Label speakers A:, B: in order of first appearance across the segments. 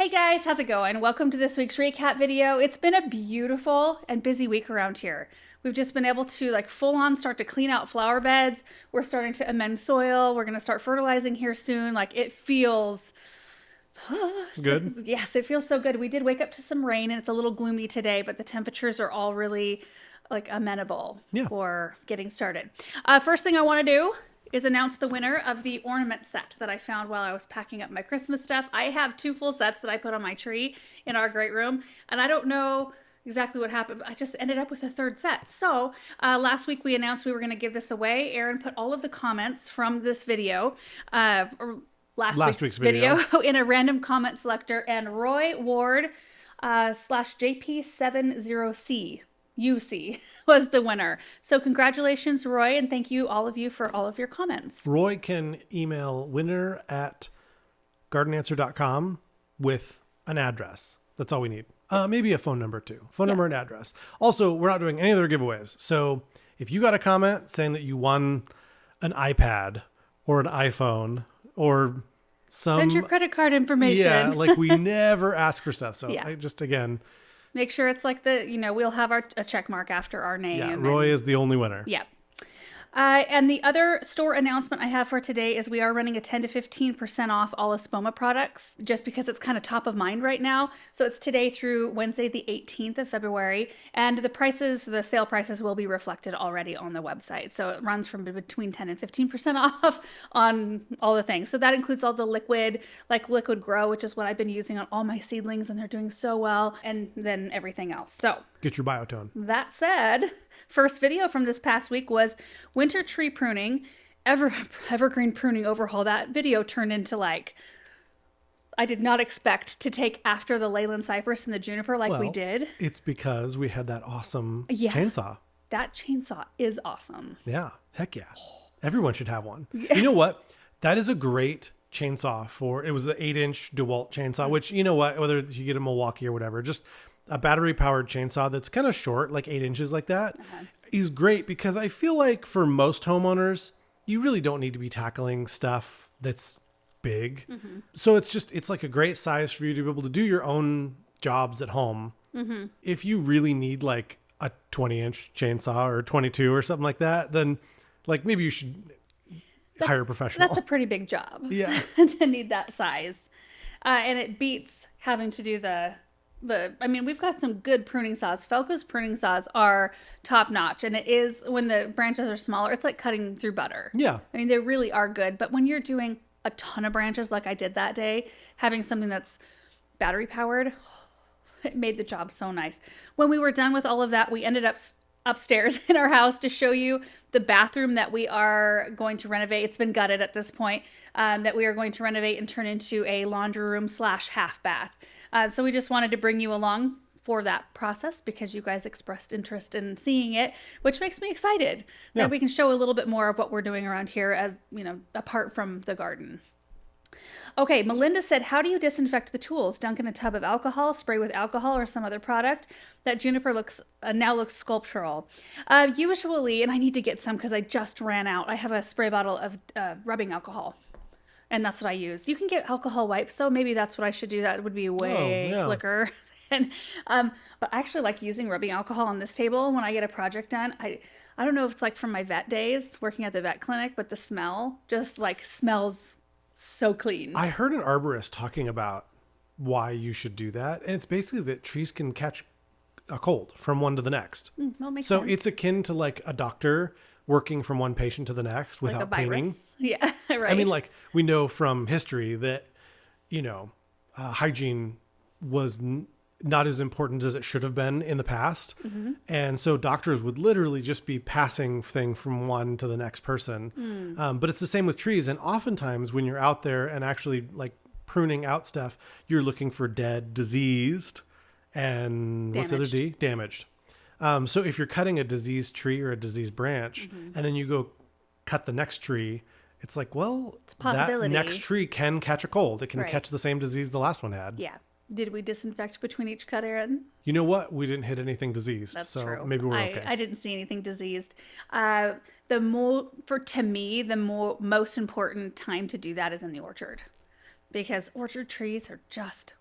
A: Hey guys, how's it going? Welcome to this week's recap video. It's been a beautiful and busy week around here. We've just been able to full on start to clean out flower beds. We're starting to amend soil. We're going to start fertilizing here soon. It feels
B: Good.
A: yes, it feels so good. We did wake up to some rain and it's a little gloomy today, but the temperatures are all really amenable
B: Yeah.
A: for getting started. First thing I want to do is announce the winner of the ornament set that I found while I was packing up my Christmas stuff. I have 2 full sets that I put on my tree in our great room, and I don't know exactly what happened. I just ended up with a 3rd set. So last week we announced we were going to give this away. Aaron put all of the comments from this video, or last week's video in a random comment selector, and Roy Ward slash JP70C UC was the winner. So congratulations, Roy, and thank you, all of you, for all of your comments.
B: Roy can email winner@gardenanswer.com with an address. That's all we need. Maybe a phone number too. Phone number and address. Also, we're not doing any other giveaways. So if you got a comment saying that you won an iPad or an iPhone or
A: send your credit card information.
B: Yeah, we never ask for stuff. So
A: yeah.
B: Again,
A: make sure it's we'll have a check mark after our name.
B: Yeah, Roy is the only winner.
A: Yeah. And the other store announcement I have for today is we are running a 10 to 15% off all Espoma products, just because it's kind of top of mind right now. So it's today through Wednesday, the 18th of February. And the sale prices will be reflected already on the website. So it runs from between 10 and 15% off on all the things. So that includes all the liquid, Liquid Grow, which is what I've been using on all my seedlings, and they're doing so well. And then everything else. So
B: get your biotone.
A: That said, first video from this past week was winter tree pruning, evergreen pruning overhaul. That video turned into I did not expect to take after the Leyland cypress and the juniper we did.
B: It's because we had that awesome chainsaw.
A: That chainsaw is awesome.
B: Yeah. Heck yeah. Everyone should have one. Yeah. You know what? That is a great chainsaw it was the 8-inch DeWalt chainsaw, which, you know what, whether you get a Milwaukee or whatever, just a battery powered chainsaw that's kind of short, 8 inches like that, is great, because I feel like for most homeowners, you really don't need to be tackling stuff that's big. Mm-hmm. So it's a great size for you to be able to do your own jobs at home. Mm-hmm. If you really need a 20-inch chainsaw or 22 or something like that, then maybe you should hire a professional.
A: That's a pretty big job.
B: Yeah.
A: To need that size. And it beats having to do we've got some good pruning saws. Felco's pruning saws are top notch, and it is, when the branches are smaller, it's like cutting through butter.
B: Yeah.
A: They really are good, but when you're doing a ton of branches like I did that day, having something that's battery powered, it made the job so nice. When we were done with all of that, we ended up upstairs in our house to show you the bathroom that we are going to renovate. It's been gutted at this point, that we are going to renovate and turn into a laundry room / half bath. So we just wanted to bring you along for that process, because you guys expressed interest in seeing it, which makes me excited that we can show a little bit more of what we're doing around here, as apart from the garden. Okay, Melinda said, how do you disinfect the tools? Dunk in a tub of alcohol, spray with alcohol or some other product? That juniper now looks sculptural. Usually, and I need to get some because I just ran out, I have a spray bottle of rubbing alcohol. And that's what I use. You can get alcohol wipes, so maybe that's what I should do. That would be way slicker. But I actually like using rubbing alcohol on this table when I get a project done. I don't know if it's from my vet days, working at the vet clinic, but the smell just smells so clean.
B: I heard an arborist talking about why you should do that. And it's basically that trees can catch a cold from one to the next.
A: Well, makes
B: so
A: sense.
B: It's akin to a doctor working from one patient to the next without cleaning.
A: Yeah, right.
B: We know from history that, hygiene was not as important as it should have been in the past. Mm-hmm. And so doctors would literally just be passing thing from one to the next person. But it's the same with trees. And oftentimes when you're out there and actually pruning out stuff, you're looking for dead, diseased, and what's the other D? Damaged. So if you're cutting a diseased tree or a diseased branch, and then you go cut the next tree, it's it's a possibility. That next tree can catch a cold. It can catch the same disease the last one had.
A: Yeah. Did we disinfect between each cut, Aaron?
B: You know what? We didn't hit anything diseased.
A: That's
B: so
A: true.
B: Maybe we're okay.
A: I didn't see anything diseased. To me, the most important time to do that is in the orchard, because orchard trees are just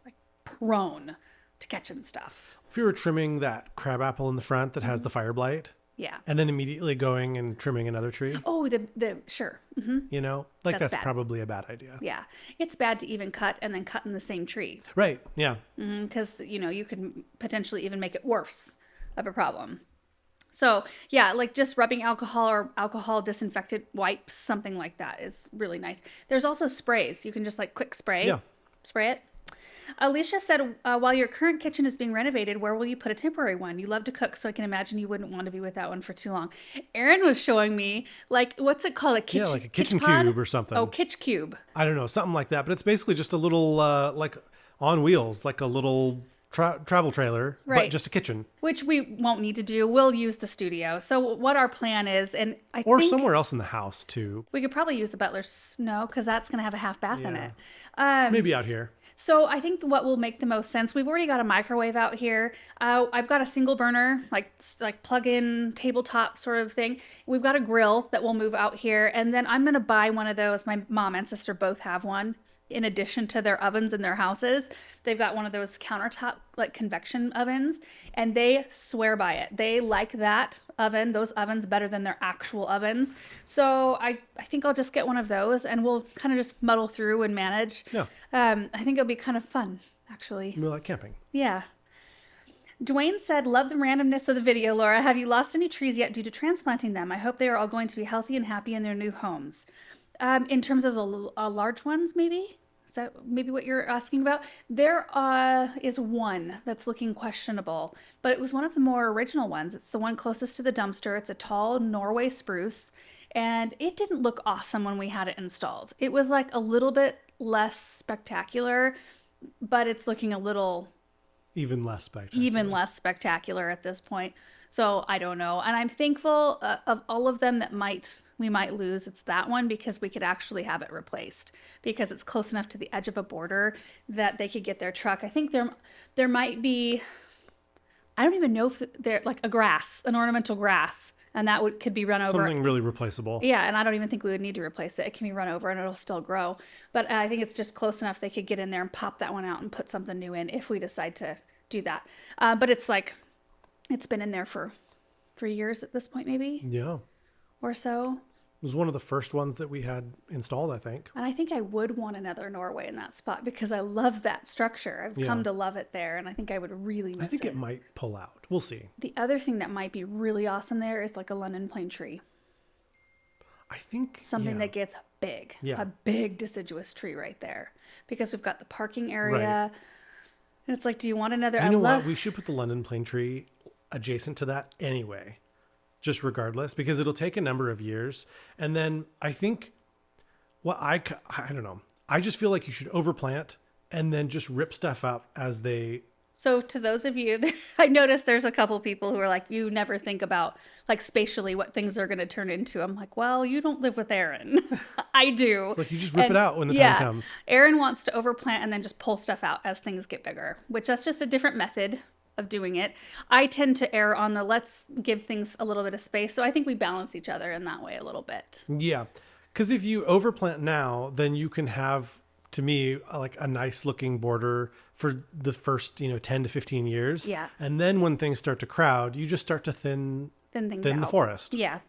A: prone to catching stuff.
B: If you were trimming that crabapple in the front that has the fire blight,
A: Yeah.
B: and then immediately going and trimming another tree,
A: Oh, sure.
B: you know, like
A: That's
B: that's
A: bad.
B: probably a bad idea.
A: Yeah. It's bad to even cut and then cut in the same tree.
B: Right. Yeah.
A: Because, you could potentially even make it worse of a problem. So, yeah, like just rubbing alcohol or alcohol disinfectant wipes, something like that is really nice. There's also sprays. You can just like quick spray.
B: Yeah.
A: Spray it. Alicia said, while your current kitchen is being renovated, where will you put a temporary one? You love to cook, so I can imagine you wouldn't want to be without one for too long. Erin was showing me, like, what's it called?
B: Yeah, like a kitchen
A: pod?
B: cube or something.
A: Oh, kitch cube.
B: I don't know, something like that. But it's basically just a little, like on wheels, like a little travel trailer,
A: Right.
B: but just a kitchen.
A: Which we won't need to do. We'll use the studio. So what our plan is, and I
B: Or
A: think
B: somewhere else in the house, too.
A: we could probably use the Butler snow because that's going to have a half bath in
B: Yeah.
A: it.
B: Maybe out here.
A: So I think what will make the most sense, we've already got a microwave out here. I've got a single burner, like plug-in tabletop sort of thing. We've got a grill that we'll move out here. And then I'm going to buy one of those. My mom and sister both have one. In addition to their ovens in their houses, they've got one of those countertop like convection ovens, and they swear by it. They like those ovens better than their actual ovens. So I think I'll just get one of those, and we'll kind of just muddle through and manage.
B: Yeah.
A: I think it'll be kind of fun, actually.
B: We like camping.
A: Yeah. Dwayne said, love the randomness of the video, Laura. Have you lost any trees yet due to transplanting them? I hope they are all going to be healthy and happy in their new homes. In terms of the large ones, maybe? Is that maybe what you're asking about? There is one that's looking questionable, but it was one of the more original ones. It's the one closest to the dumpster. It's a tall Norway spruce, and it didn't look awesome when we had it installed. It was like a little bit less spectacular, but it's looking a little
B: Even less spectacular.
A: even less spectacular at this point. So I don't know. And I'm thankful of all of them that we might lose. It's that one because we could actually have it replaced because it's close enough to the edge of a border that they could get their truck. I think there might be, I don't even know if they're like an ornamental grass, and that could be run over.
B: Something really replaceable.
A: Yeah, and I don't even think we would need to replace it. It can be run over and it'll still grow. But I think it's just close enough they could get in there and pop that one out and put something new in if we decide to do that. But it's been in there for 3 years at this point, maybe,
B: Yeah.
A: or so.
B: It was one of the first ones that we had installed, I think.
A: And I think I would want another Norway in that spot because I love that structure. I've come to love it there, and I think I would really miss
B: I think it might pull out. We'll see.
A: The other thing that might be really awesome there is like a London plane tree.
B: I think
A: Something that gets big.
B: Yeah.
A: A big deciduous tree right there. Because we've got the parking area.
B: Right.
A: And it's like, do you want another?
B: You know what? We should put the London plane tree adjacent to that anyway, just regardless, because it'll take a number of years. And then I think I don't know. I just feel like you should overplant and then just rip stuff up as they.
A: So to those of you, I noticed there's a couple people who are like, you never think about like spatially what things are going to turn into. I'm like, well, you don't live with Erin. I do.
B: It's like you just rip it out when the time comes.
A: Erin wants to overplant and then just pull stuff out as things get bigger, which that's just a different method of doing it. I tend to err on the let's give things a little bit of space. So I think we balance each other in that way a little bit.
B: Yeah. Because if you overplant now, then you can have, to me, like a nice looking border for the first, 10 to 15 years.
A: Yeah.
B: And then when things start to crowd, you just start to thin the forest.
A: Yeah,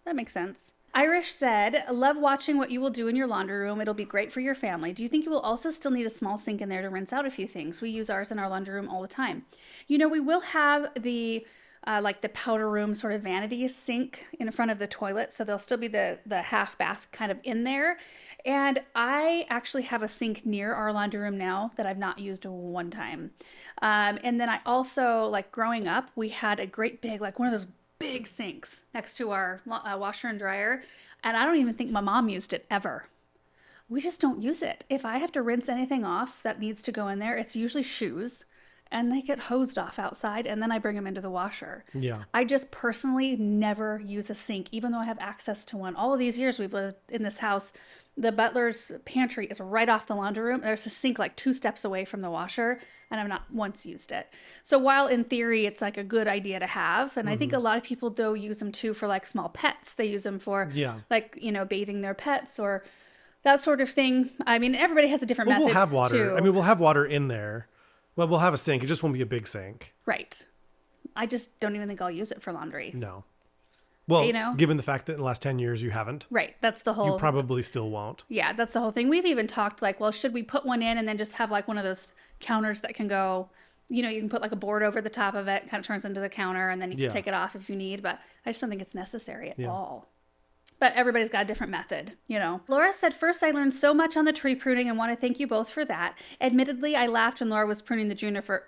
A: that makes sense. Irish said, love watching what you will do in your laundry room. It'll be great for your family. Do you think you will also still need a small sink in there to rinse out a few things? We use ours in our laundry room all the time. We will have the like the powder room sort of vanity sink in front of the toilet. So there'll still be the half bath kind of in there. And I actually have a sink near our laundry room now that I've not used one time. And then I also, like growing up, we had a great big, like one of those big sinks next to our washer and dryer. And I don't even think my mom used it ever. We just don't use it. If I have to rinse anything off that needs to go in there, it's usually shoes. And they get hosed off outside, and then I bring them into the washer.
B: Yeah.
A: I just personally never use a sink, even though I have access to one. All of these years we've lived in this house, the Butler's pantry is right off the laundry room. There's a sink like 2 steps away from the washer, and I've not once used it. So while in theory it's like a good idea to have, and I think a lot of people though use them too for like small pets. They use them for like, bathing their pets or that sort of thing. I mean, everybody has a different method
B: We'll have water.
A: too.
B: I mean, we'll have water in there. Well, we'll have a sink. It just won't be a big sink.
A: Right. I just don't even think I'll use it for laundry.
B: No. Well,
A: You know?
B: given the fact that in the last 10 years you haven't,
A: Right. That's the whole...
B: you probably still won't.
A: Yeah, that's the whole thing. We've even talked like, well, should we put one in and then just have like one of those counters that can go, you know, you can put like a board over the top of it, kind of turns into the counter, and then you can take it off if you need. But I just don't think it's necessary at all. But everybody's got a different method, you know. Laura said, first, I learned so much on the tree pruning and want to thank you both for that. Admittedly, I laughed when Laura was pruning the juniper.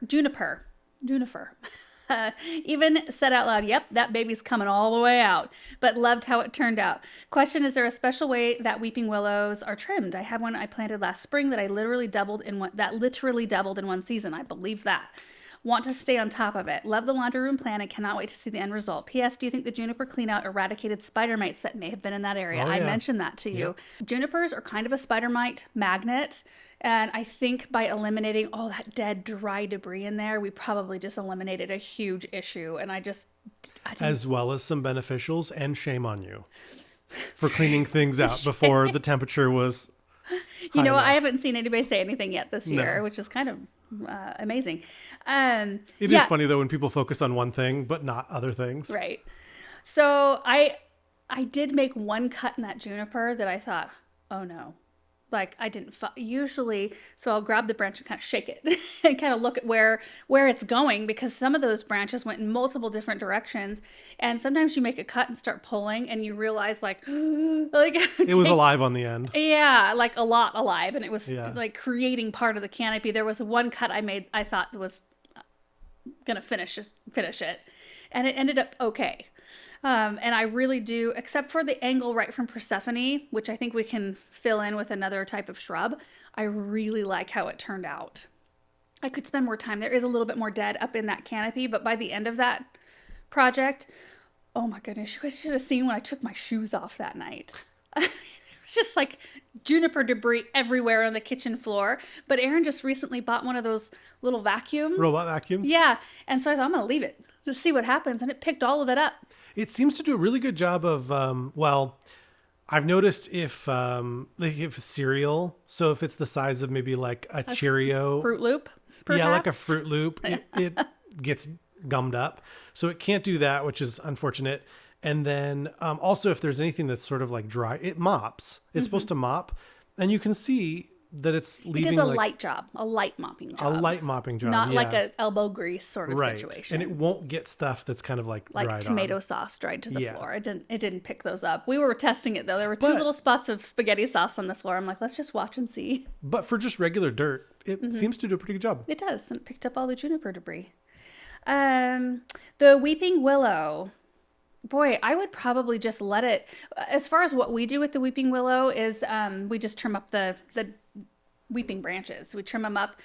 A: Even said out loud, yep, that baby's coming all the way out, but loved how it turned out. Question, is there a special way that weeping willows are trimmed? I had one I planted last spring that literally doubled in one season. I believe that. Want to stay on top of it. Love the laundry room plan and cannot wait to see the end result. P.S. Do you think the juniper cleanout eradicated spider mites that may have been in that area? I mentioned that to you. Junipers are kind of a spider mite magnet. And I think by eliminating all that dead, dry debris in there, we probably just eliminated a huge issue. And I didn't...
B: As well as some beneficials, and shame on you for cleaning things out before the temperature was
A: You know,
B: enough.
A: I haven't seen anybody say anything yet this year, which is kind of amazing.
B: It is funny, though, when people focus on one thing, but not other things.
A: Right. So I did make one cut in that juniper that I thought, oh no. Like I didn't usually, so I'll grab the branch and kind of shake it and kind of look at where it's going, because some of those branches went in multiple different directions. And sometimes you make a cut and start pulling and you realize like
B: it was alive on the end.
A: Yeah, like a lot alive. And it was like creating part of the canopy. There was one cut I made, I thought was going to finish it. And it ended up okay. And I really do, except for the angle right from Persephone, which I think we can fill in with another type of shrub. I really like how it turned out. I could spend more time. There is a little bit more dead up in that canopy, but by the end of that project, oh my goodness, you guys should have seen when I took my shoes off that night. It was just like juniper debris everywhere on the kitchen floor. But Aaron just recently bought one of those little vacuums.
B: Robot vacuums?
A: Yeah. And so I thought, I'm going to leave it, just see what happens. And it picked all of it up.
B: It seems to do a really good job of, I've noticed if cereal, so if it's the size of maybe like a Cheerio.
A: Fruit Loop, perhaps?
B: Yeah, like a Fruit Loop, it gets gummed up. So it can't do that, which is unfortunate. And then also if there's anything that's sort of like dry, it mops. It's supposed to mop. And you can see that it's leaving.
A: It is a light job, a light mopping job.
B: A light mopping job,
A: not like an elbow grease sort of
B: right.
A: situation.
B: And it won't get stuff that's kind of like dried
A: tomato
B: on.
A: sauce dried to the floor. It didn't pick those up. We were testing it though. There were two little spots of spaghetti sauce on the floor. I'm like, let's just watch and see.
B: But for just regular dirt, it seems to do a pretty good job.
A: It does. And it picked up all the juniper debris. The weeping willow. Boy, I would probably just let it. As far as what we do with the weeping willow is we just trim up the weeping branches. We trim them up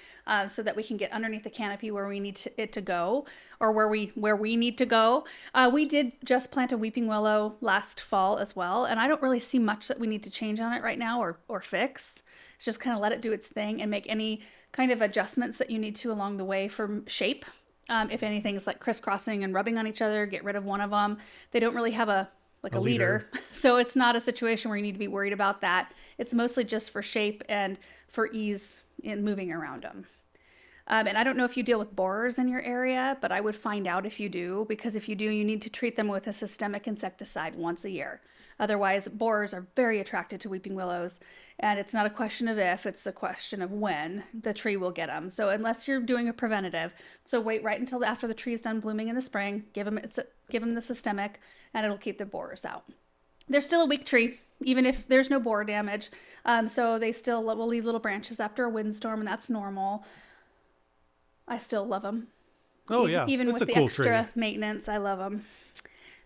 A: so that we can get underneath the canopy where we need it to go, or where we need to go. We did just plant a weeping willow last fall as well, and I don't really see much that we need to change on it right now or fix. It's just kind of let it do its thing and make any kind of adjustments that you need to along the way for shape. If anything's like crisscrossing and rubbing on each other, get rid of one of them. They don't really have a leader. So it's not a situation where you need to be worried about that. It's mostly just for shape and for ease in moving around them. And I don't know if you deal with borers in your area, but I would find out if you do, because if you do, you need to treat them with a systemic insecticide once a year. Otherwise, borers are very attracted to weeping willows, and it's not a question of if, it's a question of when the tree will get them. So unless you're doing a preventative, so wait right until after the tree is done blooming in the spring, give them the systemic, and it'll keep the borers out. They're still a weak tree, even if there's no borer damage. So they still will leave little branches after a windstorm, and that's normal. I still love them.
B: Oh, yeah.
A: Even
B: That's
A: with
B: a
A: the
B: cool
A: extra
B: tree.
A: maintenance, I love them.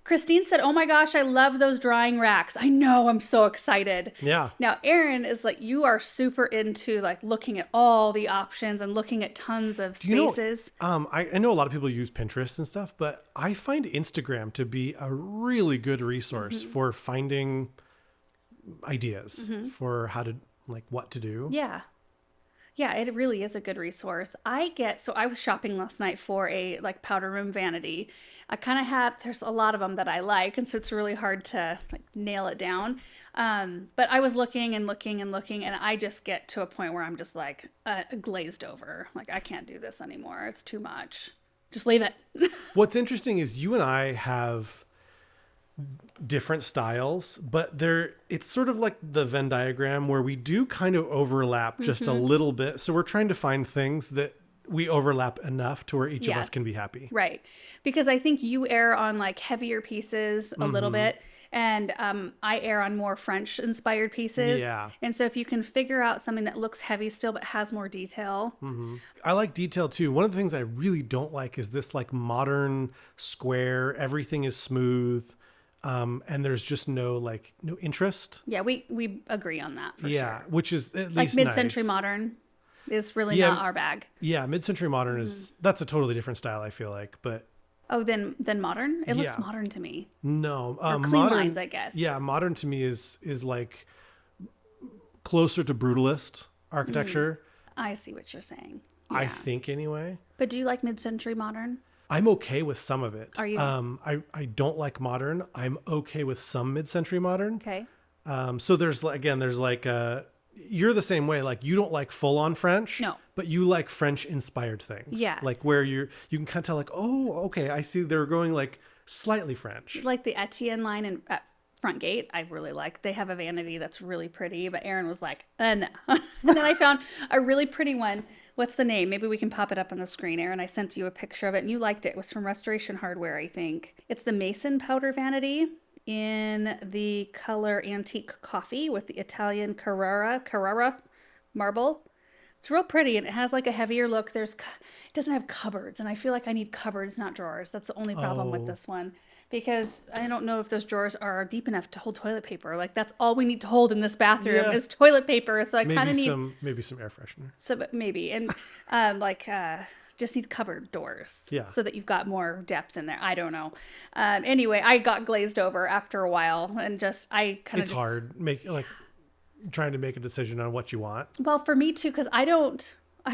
A: Christine said, oh my gosh, I love those drying racks. I know, I'm so excited.
B: Yeah.
A: Now, Erin is like, you are super into like looking at all the options and looking at tons of spaces.
B: I know a lot of people use Pinterest and stuff, but I find Instagram to be a really good resource for finding ideas for how to, like, what to do.
A: Yeah. Yeah, it really is a good resource. So I was shopping last night for a like powder room vanity. I kind of have, there's a lot of them that I like, and so it's really hard to like nail it down. But I was looking and looking and looking, and I just get to a point where I'm just like glazed over. Like, I can't do this anymore. It's too much. Just leave it.
B: What's interesting is you and I have different styles, but it's sort of like the Venn diagram where we do kind of overlap just a little bit. So we're trying to find things that we overlap enough to where each of us can be happy.
A: Right. Because I think you err on like heavier pieces a little bit. And I err on more French inspired pieces.
B: Yeah.
A: And so if you can figure out something that looks heavy still but has more detail.
B: I like detail too. One of the things I really don't like is this like modern square, everything is smooth. And there's just no interest.
A: Yeah, we agree on that for sure.
B: Which is at
A: like
B: least
A: mid-century
B: nice.
A: modern is really not our bag.
B: Yeah, mid-century modern that's a totally different style, I feel like. But
A: then modern? It looks modern to me.
B: no,
A: Or clean
B: modern
A: lines, I guess.
B: Yeah, modern to me is like closer to brutalist architecture.
A: I see what you're saying.
B: I
A: Yeah.
B: think anyway.
A: But do you like mid-century modern?
B: I'm okay with some of it.
A: Are you?
B: I don't like modern. I'm okay with some mid-century modern.
A: Okay.
B: So there's you're the same way. Like, you don't like full on French,
A: No.
B: but you like French inspired things.
A: Yeah.
B: Like where you can kind of tell like, oh, okay, I see they're going like slightly French.
A: Like the Etienne line at Front Gate, I really like. They have a vanity that's really pretty, but Aaron was like, no. And then I found a really pretty one. What's the name? Maybe we can pop it up on the screen, Aaron. I sent you a picture of it and you liked it. It was from Restoration Hardware, I think. It's the Mason powder vanity in the color antique coffee with the Italian Carrara marble. It's real pretty and it has like a heavier look. It doesn't have cupboards, and I feel like I need cupboards, not drawers. That's the only problem with this one, because I don't know if those drawers are deep enough to hold toilet paper. Like, that's all we need to hold in this bathroom is toilet paper. So I kind of need
B: maybe some air freshener.
A: So maybe, and just need cupboard doors.
B: Yeah.
A: So that you've got more depth in there. I don't know. Anyway, I got glazed over after a while, and it's
B: hard trying to make a decision on what you want.
A: Well, for me too, because I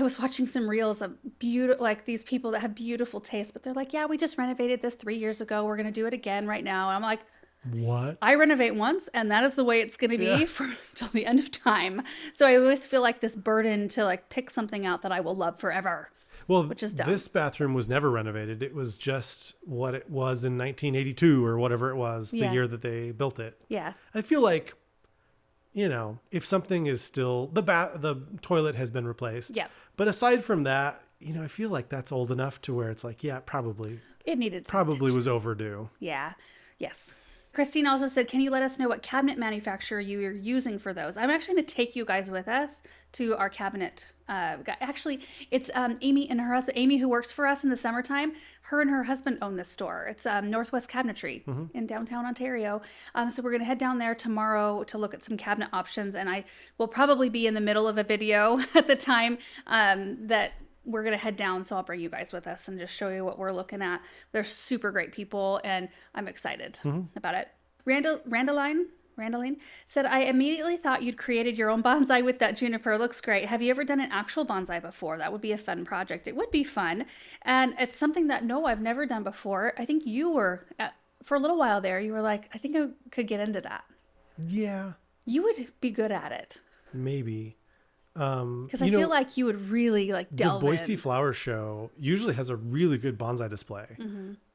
A: was watching some reels of like these people that have beautiful taste, but they're like, yeah, we just renovated this 3 years ago. We're going to do it again right now. And I'm like,
B: what?
A: I renovate once, and that is the way it's going to be till the end of time. So I always feel like this burden to like pick something out that I will love forever.
B: Well,
A: which is dumb.
B: This bathroom was never renovated. It was just what it was in 1982 or whatever it was, the year that they built it.
A: Yeah.
B: I feel like, if something is still the toilet has been replaced.
A: Yeah.
B: But aside from that, I feel like that's old enough to where it's like, yeah, probably
A: It needed some
B: probably
A: attention.
B: was overdue.
A: Yeah. Yes. Christine also said, can you let us know what cabinet manufacturer you are using for those? I'm actually going to take you guys with us to our cabinet. Actually, it's Amy and her husband, Amy, who works for us in the summertime. Her and her husband own this store. It's Northwest Cabinetry in downtown Ontario. So we're going to head down there tomorrow to look at some cabinet options. And I will probably be in the middle of a video at the time that we're going to head down. So I'll bring you guys with us and just show you what we're looking at. They're super great people, and I'm excited about it. Randaline said, I immediately thought you'd created your own bonsai with that juniper. Looks great. Have you ever done an actual bonsai before? That would be a fun project. It would be fun. And it's something that, no, I've never done before. I think you were, for a little while there, you were like, I think I could get into that.
B: Yeah.
A: You would be good at it.
B: Maybe.
A: Because I feel like you would really delve
B: in. The Boise
A: in.
B: Flower Show usually has a really good bonsai display.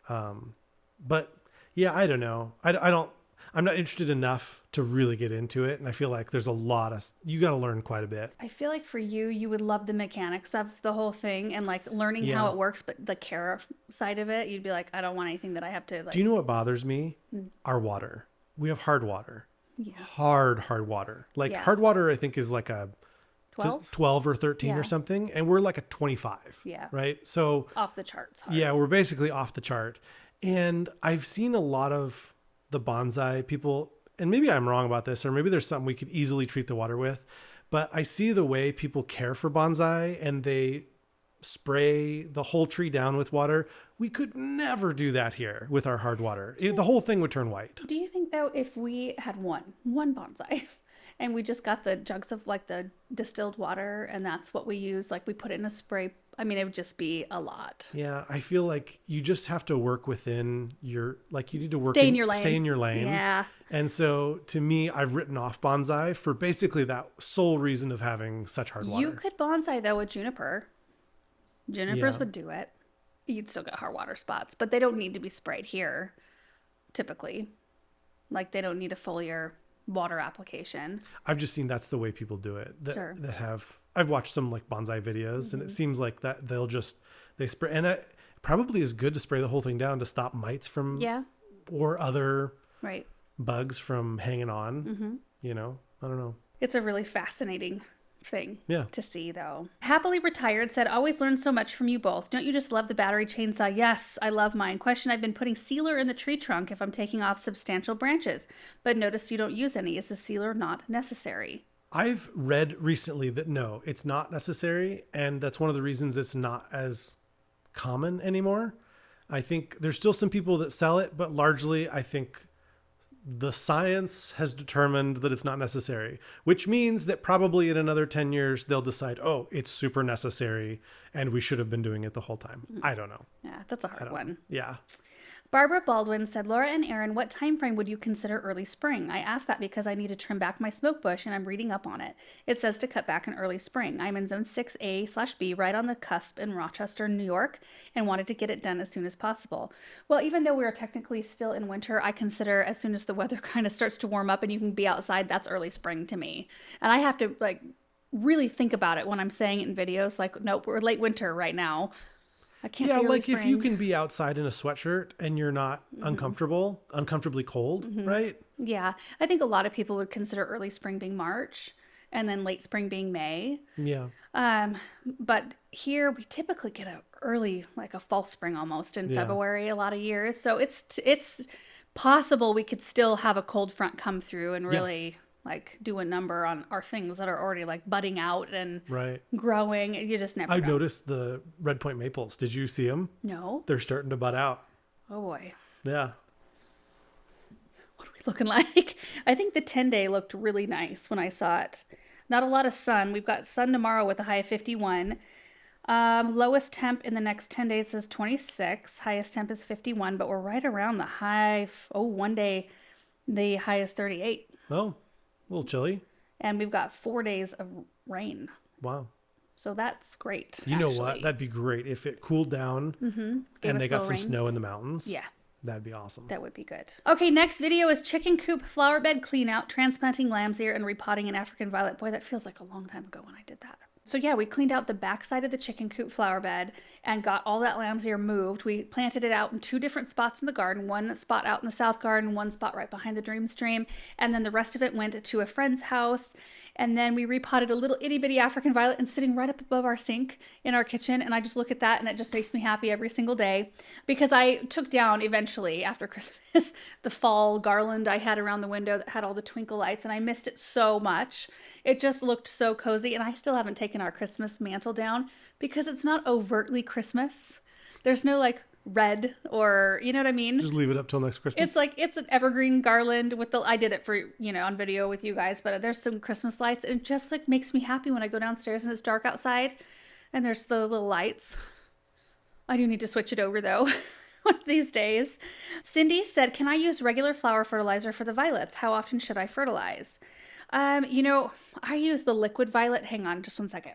B: But yeah, I don't know. I'm not interested enough to really get into it. And I feel like there's you got to learn quite a bit.
A: I feel like for you would love the mechanics of the whole thing and like learning how it works, but the care side of it, you'd be like, I don't want anything that I have to like.
B: Do you know what bothers me? Our water. We have hard water.
A: Yeah.
B: Hard water. Hard water, I think, is like a 12 or 13 or something, and we're like a 25.
A: Yeah.
B: Right. So
A: it's off the charts. Hard.
B: Yeah, we're basically off the chart. And I've seen a lot of the bonsai people, and maybe I'm wrong about this, or maybe there's something we could easily treat the water with, but I see the way people care for bonsai and they spray the whole tree down with water. We could never do that here with our hard water. The whole thing would turn white.
A: Do you think though, if we had one bonsai And we just got the jugs of like the distilled water, and that's what we use. Like we put it in a spray. I mean, it would just be a lot.
B: Yeah, I feel like you just have to work within your, like you need to work
A: Stay in your lane.
B: Stay in your lane.
A: Yeah.
B: And so to me, I've written off bonsai for basically that sole reason of having such hard water.
A: You could bonsai though with juniper. Junipers would do it. You'd still get hard water spots, but they don't need to be sprayed here, typically. Like they don't need a foliar water application.
B: I've just seen that's the way people do it.
A: Sure.
B: I've watched some like bonsai videos, and it seems like that they spray, and it probably is good to spray the whole thing down to stop mites from, or other bugs from hanging on. You know, I don't know.
A: It's a really fascinating thing to see though. Happily Retired said, always learn so much from you both. Don't you just love the battery chainsaw? Yes, I love mine. Question, I've been putting sealer in the tree trunk if I'm taking off substantial branches, but notice you don't use any. Is the sealer not necessary?
B: I've read recently that no, it's not necessary, and that's one of the reasons it's not as common anymore. I think there's still some people that sell it, but largely I think the science has determined that it's not necessary, which means that probably in another 10 years, they'll decide, oh, it's super necessary and we should have been doing it the whole time. I don't know.
A: Yeah, that's a hard one.
B: Yeah.
A: Barbara Baldwin said, Laura and Aaron, what time frame would you consider early spring? I asked that because I need to trim back my smoke bush and I'm reading up on it. It says to cut back in early spring. I'm in zone 6A/B, right on the cusp in Rochester, New York, and wanted to get it done as soon as possible. Well, even though we are technically still in winter, I consider as soon as the weather kind of starts to warm up and you can be outside, that's early spring to me. And I have to like really think about it when I'm saying it in videos, like, nope, we're late winter right now. I can't say
B: like
A: spring.
B: if you can be outside in a sweatshirt and you're not uncomfortably cold, right?
A: Yeah. I think a lot of people would consider early spring being March and then late spring being May.
B: Yeah.
A: But here we typically get a early, like a fall spring almost in February a lot of years. So it's possible we could still have a cold front come through and really like do a number on our things that are already like budding out and growing. You just never
B: I've
A: know.
B: noticed the red point maples. Did you see them?
A: No.
B: They're starting to bud out.
A: Oh boy.
B: Yeah.
A: What are we looking like? I think the 10-day looked really nice when I saw it. Not a lot of sun. We've got sun tomorrow with a high of 51. Lowest temp in the next 10 days is 26. Highest temp is 51, but we're right around the high. One day the high is 38.
B: Oh. A little chilly.
A: And we've got 4 days of rain.
B: Wow.
A: So that's great.
B: You know what? That'd be great if it cooled down and they got some snow in the mountains.
A: Yeah.
B: That'd be awesome.
A: That would be good. Okay, next video is chicken coop flower bed clean out, transplanting lamb's ear, and repotting an African violet. Boy, that feels like a long time ago when I did that. So yeah, we cleaned out the backside of the chicken coop flower bed and got all that lamb's ear moved. We planted it out in 2 different spots in the garden, one spot out in the south garden, one spot right behind the dream stream. And then the rest of it went to a friend's house. And then we repotted a little itty bitty African violet and sitting right up above our sink in our kitchen. And I just look at that and it just makes me happy every single day because I took down eventually after Christmas the fall garland I had around the window that had all the twinkle lights and I missed it so much. It just looked so cozy. And I still haven't taken our Christmas mantle down because it's not overtly Christmas. There's no like red or you know what I mean?
B: Just leave it up till next Christmas.
A: It's like it's an evergreen garland with I did it for on video with you guys, but there's some Christmas lights and it just like makes me happy when I go downstairs and it's dark outside and there's the little lights. I do need to switch it over though one of these days. Cindy said, can I use regular flower fertilizer for the violets? How often should I fertilize? I use the liquid violet. Hang on just one second.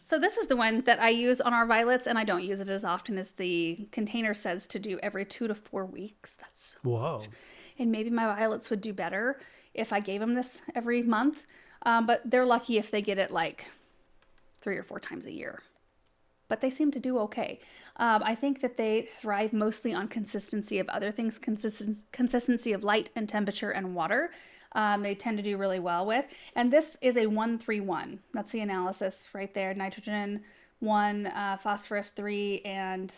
A: So this is the one that I use on our violets, and I don't use it as often as the container says to do every 2 to 4 weeks. That's so much. And maybe my violets would do better if I gave them this every month, but they're lucky if they get it like 3 or 4 times a year. But they seem to do okay. I think that they thrive mostly on consistency of other things, consistency of light and temperature and water. They tend to do really well with. And this is a 1-3-1. That's the analysis right there. Nitrogen 1, phosphorus 3, and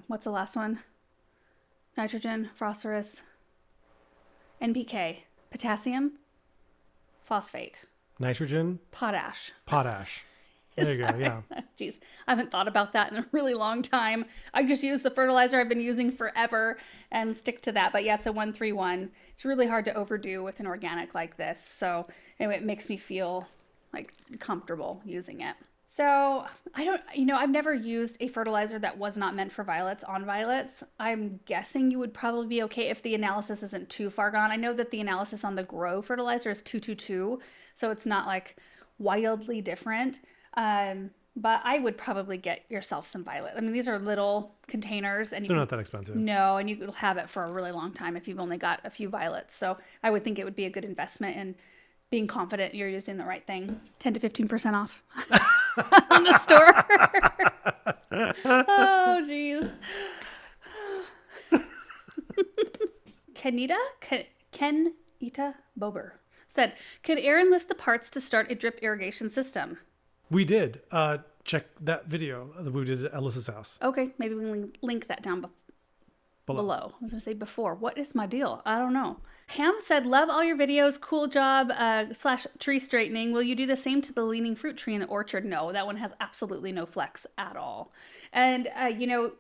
A: what's the last one? Nitrogen, phosphorus, NPK, potassium, phosphate.
B: Nitrogen.
A: Potash.
B: Potash. There you go. Yeah.
A: Jeez, I haven't thought about that in a really long time. I just use the fertilizer I've been using forever and stick to that. But yeah, it's a 1-3-1. It's really hard to overdo with an organic like this. So anyway, it makes me feel like comfortable using it. So I've never used a fertilizer that was not meant for violets on violets. I'm guessing you would probably be okay if the analysis isn't too far gone. I know that the analysis on the Grow fertilizer is 222, so it's not like wildly different. But I would probably get yourself some violet. I mean, these are little containers and
B: They're not that expensive.
A: No, and you will have it for a really long time if you've only got a few violets. So I would think it would be a good investment in being confident you're using the right thing. 10 to 15% off on the store. Oh, jeez. Kenita Bober said, could Aaron list the parts to start a drip irrigation system?
B: We did. Check that video that we did at Alyssa's house.
A: Okay, maybe we can link that down below. I was going to say before. What is my deal? I don't know. Pam said, love all your videos. Cool job / tree straightening. Will you do the same to the leaning fruit tree in the orchard? No, that one has absolutely no flex at all. And,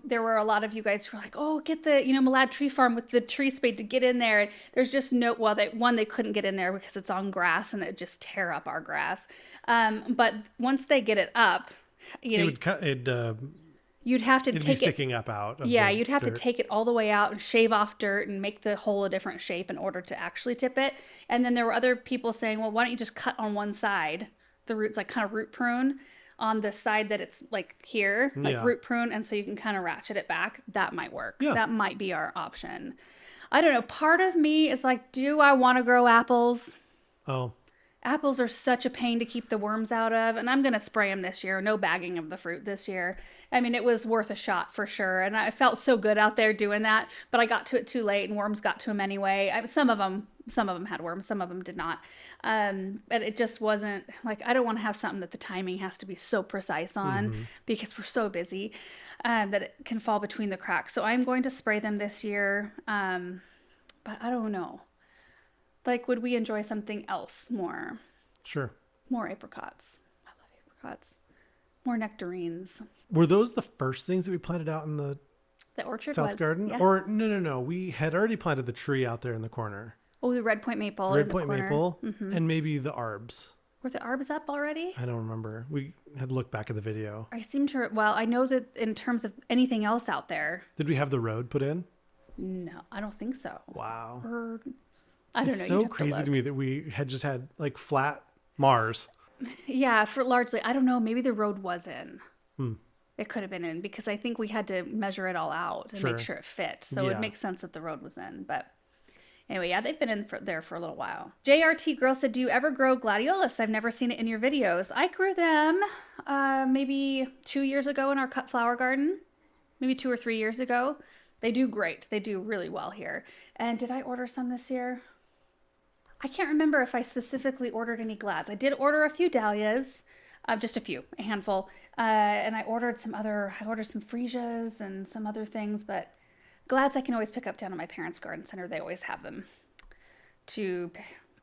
A: there were a lot of you guys who were like, oh, get the, Malad Tree Farm with the tree spade to get in there. And there's just no, well, they couldn't get in there because it's on grass and it just tear up our grass. But once they get it up, you'd have to
B: it'd be sticking up out.
A: Yeah, you'd have to take it all the way out and shave off dirt and make the hole a different shape in order to actually tip it. And then there were other people saying, well, why don't you just cut on one side? The roots, like kind of root prune on the side that it's like here, like root prune. And so you can kind of ratchet it back. That might work. Yeah. That might be our option. I don't know. Part of me is like, do I want to grow apples?
B: Oh.
A: Apples are such a pain to keep the worms out of, and I'm going to spray them this year. No bagging of the fruit this year. I mean, it was worth a shot for sure, and I felt so good out there doing that, but I got to it too late, and worms got to them anyway. Some of them had worms, some of them did not. But it just wasn't, like, I don't want to have something that the timing has to be so precise on because we're so busy that it can fall between the cracks. So I'm going to spray them this year, but I don't know. Like, would we enjoy something else more?
B: Sure.
A: More apricots. I love apricots. More nectarines.
B: Were those the first things that we planted out in the
A: orchard
B: South garden?
A: Yeah.
B: Or no. We had already planted the tree out there in the corner.
A: Oh, the red point maple.
B: And maybe the arbs.
A: Were the arbs up already?
B: I don't remember. We had looked back at the video.
A: I know that in terms of anything else out there.
B: Did we have the road put in?
A: No, I don't think so.
B: Wow.
A: I don't know.
B: It's so crazy to me that we had just had like flat Mars.
A: Yeah, for largely. I don't know. Maybe the road was in. It could have been in because I think we had to measure it all out and make sure it fit. So it makes sense that the road was in. But anyway, yeah, they've been there for a little while. JRT Girl said, do you ever grow gladiolus? I've never seen it in your videos. I grew them maybe 2 years ago in our cut flower garden. Maybe 2 or 3 years ago. They do great. They do really well here. And did I order some this year? I can't remember if I specifically ordered any glads. I did order a few dahlias, just a handful. And I ordered some freesias and some other things, but glads I can always pick up down at my parents' garden center. They always have them to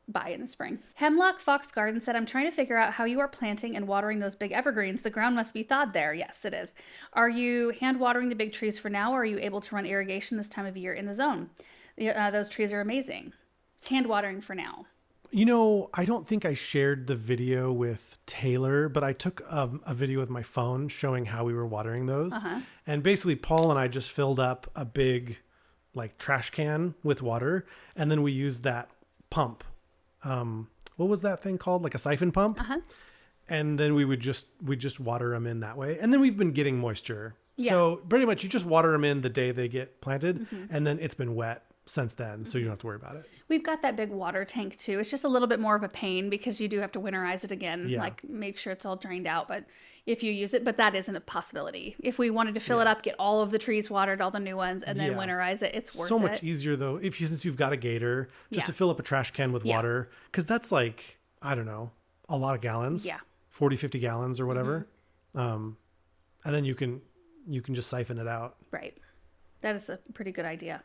A: buy in the spring. Hemlock Fox Garden said, I'm trying to figure out how you are planting and watering those big evergreens. The ground must be thawed there. Yes, it is. Are you hand watering the big trees for now, or are you able to run irrigation this time of year in the zone? Those trees are amazing. It's hand watering for now.
B: I don't think I shared the video with Taylor, but I took a video with my phone showing how we were watering those. And basically Paul and I just filled up a big like trash can with water. And then we used that pump. What was that thing called? Like a siphon pump. And then we just water them in that way. And then we've been getting moisture. Yeah. So pretty much you just water them in the day they get planted. And then it's been wet since then, so you don't have to worry about it.
A: We've got that big water tank too. It's just a little bit more of a pain because you do have to winterize it again, like make sure it's all drained out. But if you use it, but that isn't a possibility. If we wanted to fill it up, get all of the trees watered, all the new ones, and then winterize it, it's worth it.
B: So much easier though, since you've got a gator, just to fill up a trash can with water, because that's like, I don't know, a lot of gallons. 40, 50 gallons or whatever. And then you can just siphon it out. Right.
A: That is a pretty good idea.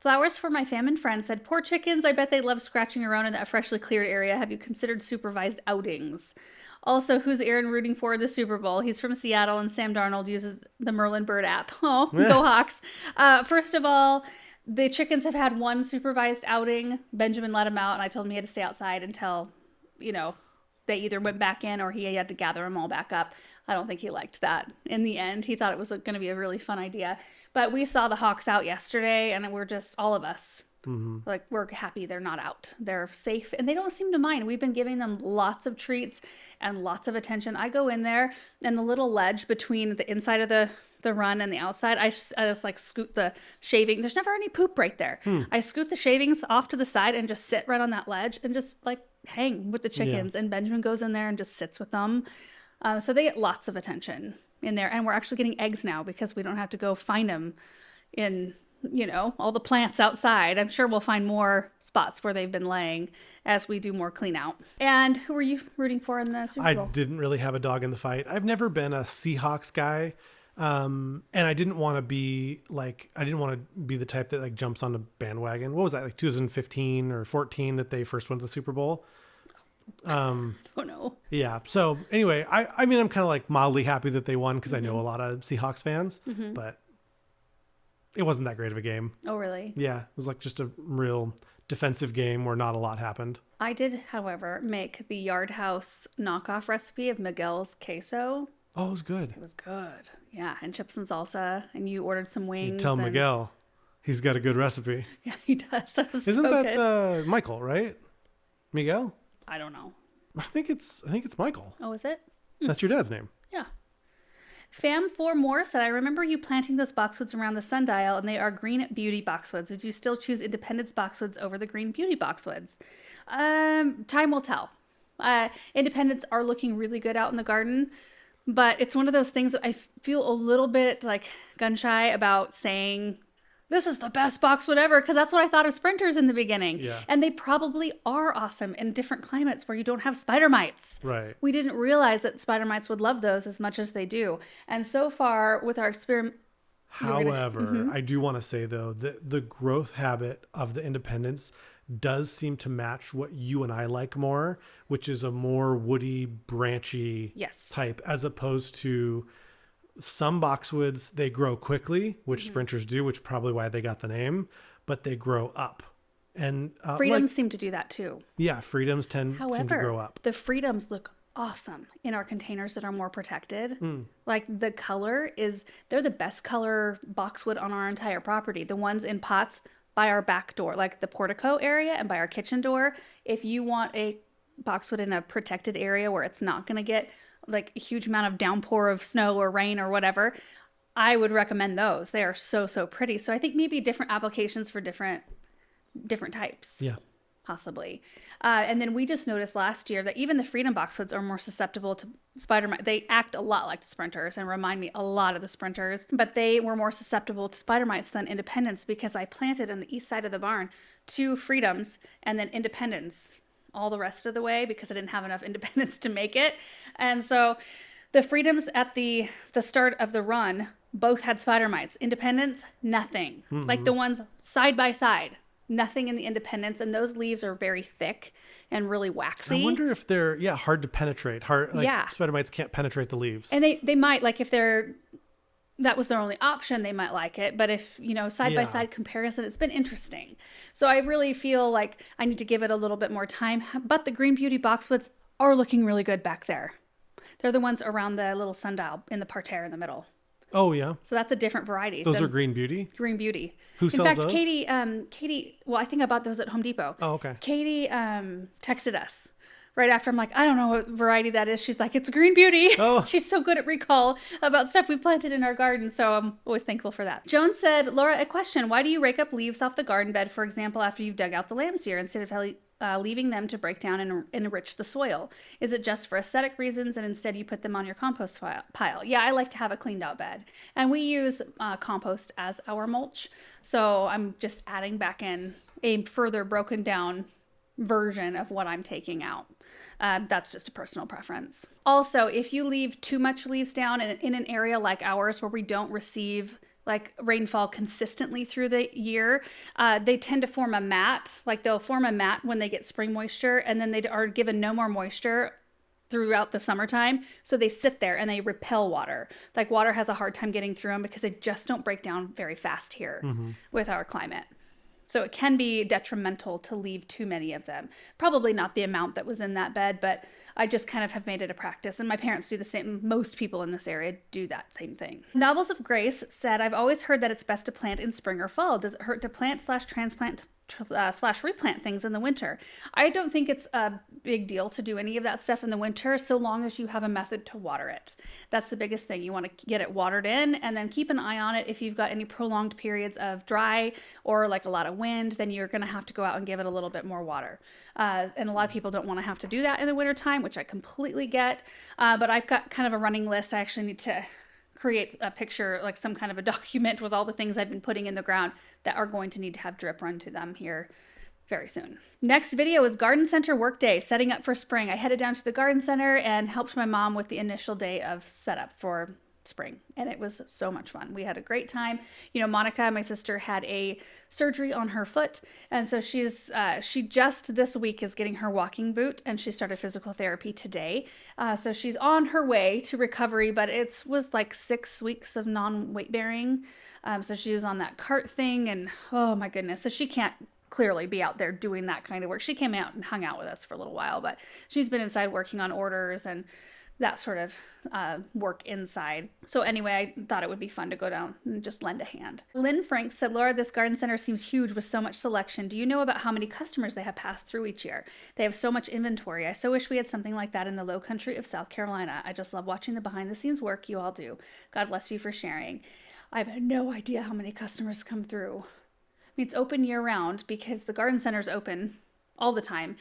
A: Flowers for my fam and friends said, poor chickens, I bet they love scratching around in that freshly cleared area. Have you considered supervised outings? Also, who's Aaron rooting for in the Super Bowl? He's from Seattle, and Sam Darnold uses the Merlin Bird app. Oh, go Hawks. First of all, the chickens have had one supervised outing. Benjamin let him out, and I told him he had to stay outside until, they either went back in or he had to gather them all back up. I don't think he liked that in the end. He thought it was going to be a really fun idea. But we saw the Hawks out yesterday, and we're just, all of us, like, we're happy they're not out. They're safe, and they don't seem to mind. We've been giving them lots of treats and lots of attention. I go in there, and the little ledge between the inside of the run and the outside, I just like scoot the shaving. There's never any poop right there. I scoot the shavings off to the side and just sit right on that ledge and just like hang with the chickens. And Benjamin goes in there and just sits with them. So they get lots of attention in there. And we're actually getting eggs now because we don't have to go find them in, all the plants outside. I'm sure we'll find more spots where they've been laying as we do more clean out. And who were you rooting for in the Super Bowl?
B: I didn't really have a dog in the fight. I've never been a Seahawks guy. And I didn't want to be the type that like jumps on the bandwagon. What was that, like 2015 or 14 that they first went to the Super Bowl?
A: Oh no.
B: Yeah. So anyway, I mean, I'm kind of like mildly happy that they won because I know a lot of Seahawks fans, but it wasn't that great of a game.
A: Oh, really?
B: Yeah. It was like just a real defensive game where not a lot happened.
A: I did, however, make the Yard House knockoff recipe of Miguel's queso.
B: Oh, it was good.
A: It was good. Yeah. And chips and salsa. And you ordered some wings.
B: You tell Miguel he's got a good recipe.
A: Yeah, he does. That was
B: Isn't
A: so
B: that
A: good.
B: Michael, right? Miguel?
A: I don't know.
B: I think it's Michael.
A: Oh, is it?
B: That's your dad's name.
A: Yeah. Fam4 Moore said, I remember you planting those boxwoods around the sundial, and they are green beauty boxwoods. Would you still choose Independence boxwoods over the green beauty boxwoods? Time will tell. Independents are looking really good out in the garden, but it's one of those things that I feel a little bit like gun shy about saying, this is the best boxwood ever, because that's what I thought of sprinters in the beginning.
B: Yeah.
A: And they probably are awesome in different climates where you don't have spider mites.
B: Right.
A: We didn't realize that spider mites would love those as much as they do. And so far with our experiment...
B: However, I do want to say, though, that the growth habit of the Independence does seem to match what you and I like more, which is a more woody, branchy type, as opposed to... Some boxwoods, they grow quickly, which sprinters do, which is probably why they got the name, but they grow up. And
A: freedoms seem to do that too.
B: Yeah, freedoms seem to grow up.
A: The freedoms look awesome in our containers that are more protected. Like the color they're the best color boxwood on our entire property. The ones in pots by our back door, like the portico area and by our kitchen door. If you want a boxwood in a protected area where it's not going to get like a huge amount of downpour of snow or rain or whatever, I would recommend those. They are so, so pretty. So I think maybe different applications for different types.
B: Yeah.
A: Possibly. And then we just noticed last year that even the freedom boxwoods are more susceptible to spider mites. They act a lot like the sprinters and remind me a lot of the sprinters, but they were more susceptible to spider mites than Independence because I planted on the east side of the barn 2 freedoms and then Independence all the rest of the way because I didn't have enough Independence to make it. And so the freedoms at the start of the run both had spider mites. Independence, nothing. Like the ones side by side, nothing in the Independence. And those leaves are very thick and really waxy.
B: I wonder if they're hard to penetrate. Spider mites can't penetrate the leaves.
A: And they might, like if that was their only option, they might like it. But if, side by side comparison, it's been interesting. So I really feel like I need to give it a little bit more time. But the green beauty boxwoods are looking really good back there. They're the ones around the little sundial in the parterre in the middle.
B: Oh, yeah.
A: So that's a different variety.
B: Those are green beauty?
A: Green beauty.
B: Who sells those?
A: Katie, well, I think I bought those at Home Depot.
B: Oh, okay.
A: Katie texted us right after. I'm like, I don't know what variety that is. She's like, it's green beauty. Oh. She's so good at recall about stuff we planted in our garden. So I'm always thankful for that. Joan said, Laura, a question. Why do you rake up leaves off the garden bed, for example, after you've dug out the lamb's ear instead of leaving them to break down and enrich the soil? Is it just for aesthetic reasons and instead you put them on your compost pile? Yeah, I like to have a cleaned out bed. And we use compost as our mulch. So I'm just adding back in a further broken down version of what I'm taking out. That's just a personal preference. Also, if you leave too much leaves down in an area like ours where we don't receive like rainfall consistently through the year, they tend to form a mat. Like they'll form a mat when they get spring moisture, and then they are given no more moisture throughout the summertime. So they sit there and they repel water. Like water has a hard time getting through them because they just don't break down very fast here with our climate. So it can be detrimental to leave too many of them. Probably not the amount that was in that bed, but I just kind of have made it a practice. And my parents do the same. Most people in this area do that same thing. Novels of Grace said, I've always heard that it's best to plant in spring or fall. Does it hurt to plant / transplant / replant things in the winter? I don't think it's a big deal to do any of that stuff in the winter, so long as you have a method to water it. That's the biggest thing. You want to get it watered in, and then keep an eye on it. If you've got any prolonged periods of dry or like a lot of wind, then you're going to have to go out and give it a little bit more water. And a lot of people don't want to have to do that in the wintertime, which I completely get. But I've got kind of a running list. I actually need to create a picture, like some kind of a document with all the things I've been putting in the ground that are going to need to have drip run to them here very soon. Next video is garden center workday, setting up for spring. I headed down to the garden center and helped my mom with the initial day of setup for spring, and it was so much fun. We had a great time. You know, Monica, my sister, had a surgery on her foot, and so she just this week is getting her walking boot, and she started physical therapy today. So she's on her way to recovery, but it was like 6 weeks of non-weight bearing. So she was on that cart thing, and oh my goodness, so she can't clearly be out there doing that kind of work. She came out and hung out with us for a little while, but she's been inside working on orders and that sort of work inside. So anyway, I thought it would be fun to go down and just lend a hand. Lynn Frank said, Laura, this garden center seems huge with so much selection. Do you know about how many customers they have passed through each year? They have so much inventory. I so wish we had something like that in the low country of South Carolina. I just love watching the behind the scenes work you all do. God bless you for sharing. I have no idea how many customers come through. I mean, it's open year round because the garden center's open all the time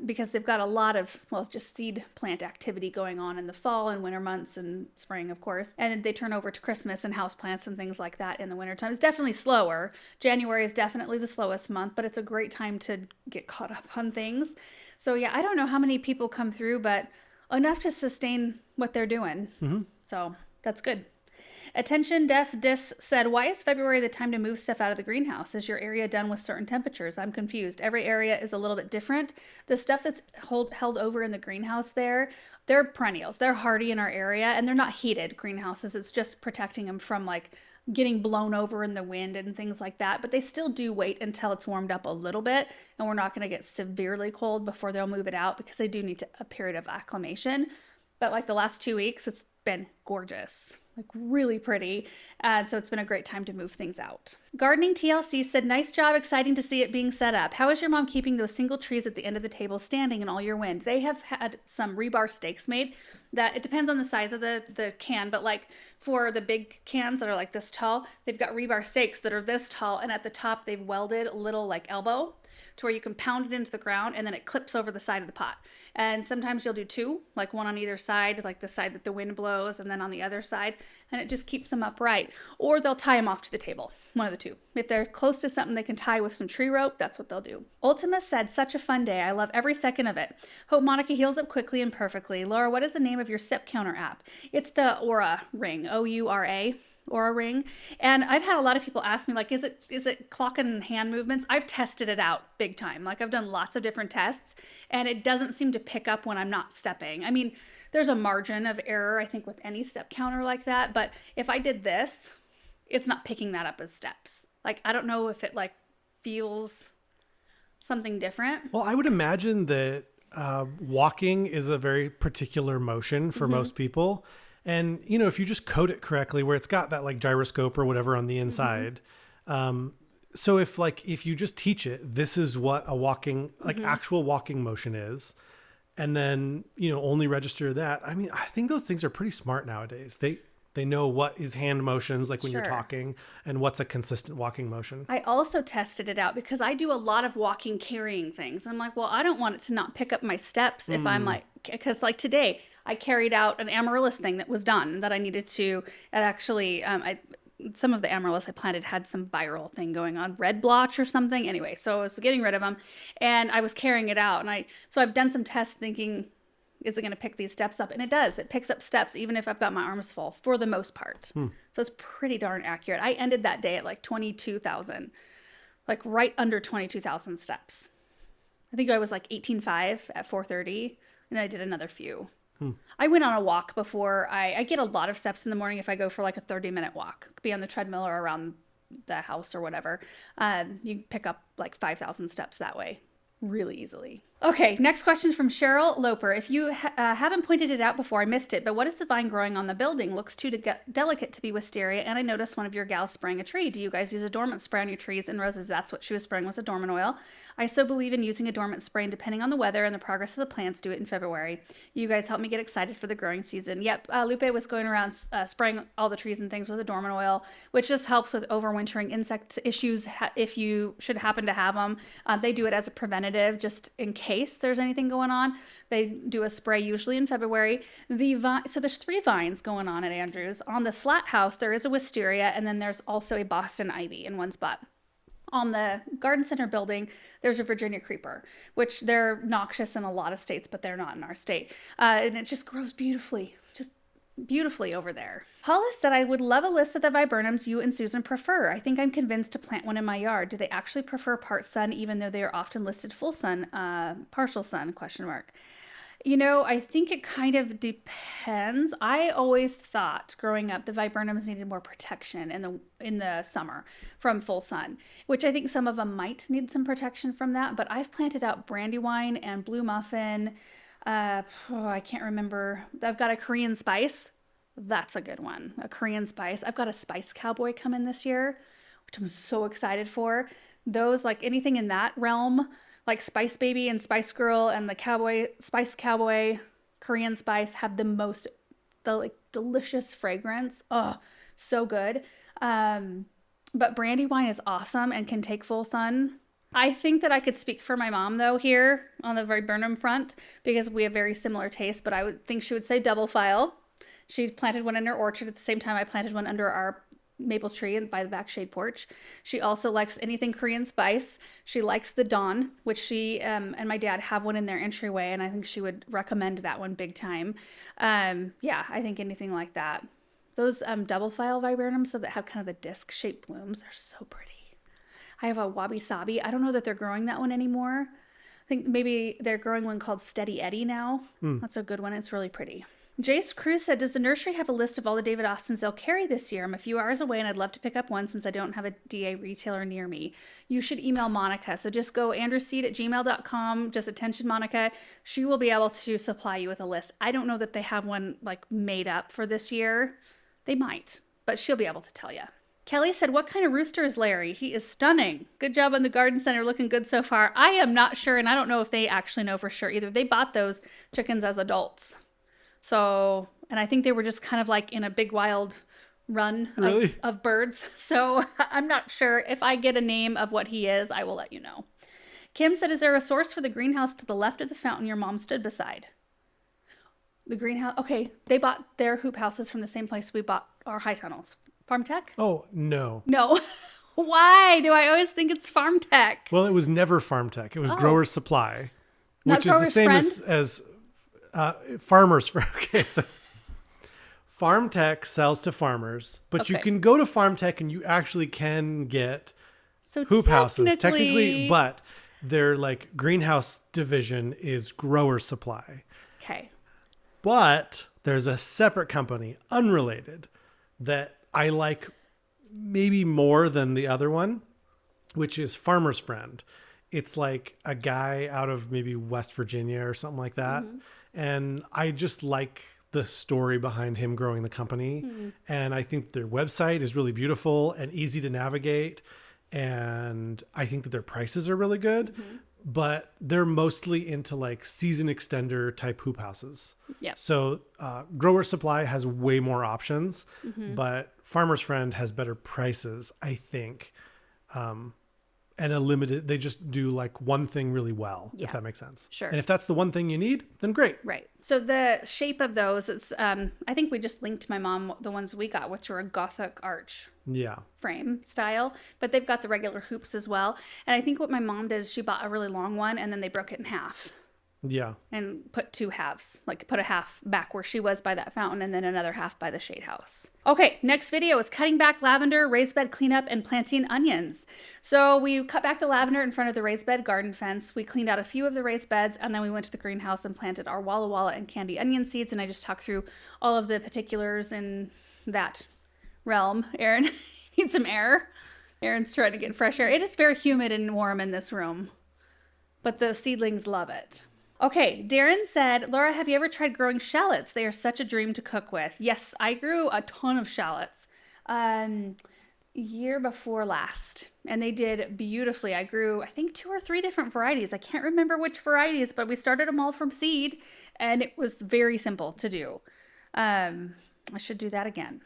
A: because they've got a lot of, well, just seed plant activity going on in the fall and winter months and spring, of course. And they turn over to Christmas and house plants and things like that in the wintertime. It's definitely slower. January is definitely the slowest month, but it's a great time to get caught up on things. So yeah, I don't know how many people come through, but enough to sustain what they're doing. So that's good. Attention Def Dis said, why is February the time to move stuff out of the greenhouse? Is your area done with certain temperatures? I'm confused. Every area is a little bit different. The stuff that's held over in the greenhouse there, they're perennials. They're hardy in our area, and they're not heated greenhouses. It's just protecting them from like getting blown over in the wind and things like that. But they still do wait until it's warmed up a little bit, and we're not going to get severely cold before they'll move it out because they do need a period of acclimation. But like the last 2 weeks, it's been gorgeous, like really pretty. And so it's been a great time to move things out. Gardening TLC said, nice job. Exciting to see it being set up. How is your mom keeping those single trees at the end of the table standing in all your wind? They have had some rebar stakes made that it depends on the size of the can, but like for the big cans that are like this tall, they've got rebar stakes that are this tall. And at the top, they've welded a little like elbow to where you can pound it into the ground and then it clips over the side of the pot. And sometimes you'll do two, like one on either side, like the side that the wind blows, and then on the other side, and it just keeps them upright. Or they'll tie them off to the table, one of the two. If they're close to something they can tie with some tree rope, that's what they'll do. Ultima said, such a fun day. I love every second of it. Hope Monica heals up quickly and perfectly. Laura, what is the name of your step counter app? It's the Aura Ring, O-U-R-A. Aura Ring. And I've had a lot of people ask me, like, is it clock and hand movements? I've tested it out big time. Like, I've done lots of different tests, and it doesn't seem to pick up when I'm not stepping. I mean, there's a margin of error, I think, with any step counter like that. But if I did this, it's not picking that up as steps. Like, I don't know if it, like, feels something different.
B: Well, I would imagine that walking is a very particular motion for most people. And, you know, if you just code it correctly, where it's got that like gyroscope or whatever on the inside. So if you just teach it, this is what a walking, like actual walking motion is. And then, you know, only register that. I mean, I think those things are pretty smart nowadays. They know what is hand motions, like when you're talking, and what's a consistent walking motion.
A: I also tested it out because I do a lot of walking, carrying things. I'm like, well, I don't want it to not pick up my steps if I'm like, because like today I carried out an amaryllis thing that was done that I needed to, and actually, some of the amaryllis I planted had some viral thing going on, red blotch or something. Anyway, so I was getting rid of them and I was carrying it out. And so I've done some tests thinking, is it going to pick these steps up? And it does. It picks up steps even if I've got my arms full for the most part. So it's pretty darn accurate. I ended that day at like 22,000, like right under 22,000 steps. I think I was like 18.5 at 4:30. And then I did another few. I went on a walk before. I get a lot of steps in the morning if I go for like a 30-minute walk. Could be on the treadmill or around the house or whatever. You pick up like 5,000 steps that way really easily. Okay, next question is from Cheryl Loper. If you haven't pointed it out before, I missed it, but what is the vine growing on the building? Looks too delicate to be wisteria, and I noticed one of your gals spraying a tree. Do you guys use a dormant spray on your trees and roses? That's what she was spraying, was a dormant oil. I so believe in using a dormant spray, and depending on the weather and the progress of the plants, do it in February. You guys help me get excited for the growing season. Yep, Lupe was going around spraying all the trees and things with a dormant oil, which just helps with overwintering insect issues if you should happen to have them. They do it as a preventative, just in case there's anything going on. They do a spray usually in February. So there's 3 vines going on at Andrews. On the slat house, there is a wisteria, and then there's also a Boston ivy in one spot. On the garden center building, there's a Virginia creeper, which they're noxious in a lot of states, but they're not in our state. And it just grows beautifully, just beautifully over there. Hollis said, I would love a list of the viburnums you and Susan prefer. I think I'm convinced to plant one in my yard. Do they actually prefer part sun, even though they are often listed full sun, partial sun, question mark. You know, I think it kind of depends. I always thought growing up the viburnums needed more protection in the summer from full sun, which I think some of them might need some protection from that. But I've planted out brandywine and blue muffin. I can't remember. I've got a Korean spice. That's a good one. A Korean spice. I've got a spice cowboy coming this year, which I'm so excited for. Those, like anything in that realm, like Spice Baby and Spice Girl and the Spice Cowboy, Korean spice, have the like delicious fragrance. Oh, so good. But brandywine is awesome and can take full sun. I think that I could speak for my mom though here on the viburnum front, because we have very similar tastes, but I would think she would say double file. She planted one in her orchard at the same time I planted one under our maple tree and by the back shade porch. She also likes anything Korean spice. She likes the Dawn, which she and my dad have one in their entryway, and I think she would recommend that one big time. Yeah, I think anything like that. Those double file viburnums, so that have kind of the disc shaped blooms, they're so pretty. I have a wabi sabi. I don't know that they're growing that one anymore. I think maybe they're growing one called Steady Eddie now. That's a good one. It's really pretty. Jace Cruz said, does the nursery have a list of all the David Austins they'll carry this year? I'm a few hours away and I'd love to pick up one since I don't have a DA retailer near me. You should email Monica. So just go andrewseed@gmail.com. Just attention, Monica. She will be able to supply you with a list. I don't know that they have one like made up for this year. They might, but she'll be able to tell you. Kelly said, what kind of rooster is Larry? He is stunning. Good job on the garden center. Looking good so far. I am not sure, and I don't know if they actually know for sure either. They bought those chickens as adults. So, and I think they were just kind of like in a big wild run of birds. So I'm not sure. If I get a name of what he is, I will let you know. Kim said, is there a source for the greenhouse to the left of the fountain your mom stood beside? The greenhouse. Okay. They bought their hoop houses from the same place we bought our high tunnels. Farm Tech?
B: Oh, no.
A: No. Why do I always think it's Farm Tech?
B: Well, it was never Farm Tech. It was Growers Supply,
A: Not
B: which is the same as Farmers. Okay, so Farm Tech sells to farmers, but you can go to Farm Tech and you actually can get hoop houses technically, but their like greenhouse division is Grower Supply.
A: Okay.
B: But there's a separate company, unrelated, that I like maybe more than the other one, which is Farmer's Friend. It's like a guy out of maybe West Virginia or something like that. Mm-hmm. And I just like the story behind him growing the company. Mm-hmm. And I think their website is really beautiful and easy to navigate. And I think that their prices are really good. Mm-hmm. But they're mostly into like season extender type hoop houses. Yeah. So Grower Supply has way more options, but Farmer's Friend has better prices, I think. And they just do like one thing really well, if that makes sense. Sure. And if that's the one thing you need, then great.
A: Right. So the shape of those, it's, I think we just linked to my mom the ones we got, which are a Gothic arch frame style, but they've got the regular hoops as well. And I think what my mom did is she bought a really long one and then they broke it in half.
B: Yeah.
A: and put two halves, like put a half back where she was by that fountain and then another half by the shade house. Okay, next video is cutting back lavender, raised bed cleanup, and planting onions. So we cut back the lavender in front of the raised bed garden fence. We cleaned out a few of the raised beds, and then we went to the greenhouse and planted our Walla Walla and candy onion seeds. And I just talked through all of the particulars in that realm. Aaron needs some air. Aaron's trying to get fresh air. It is very humid and warm in this room, but the seedlings love it. Okay, Darren said, Laura, have you ever tried growing shallots? They are such a dream to cook with. Yes, I grew a ton of shallots year before last, and they did beautifully. I grew, I think, 2 or 3 different varieties. I can't remember which varieties, but we started them all from seed, and it was very simple to do. I should do that again.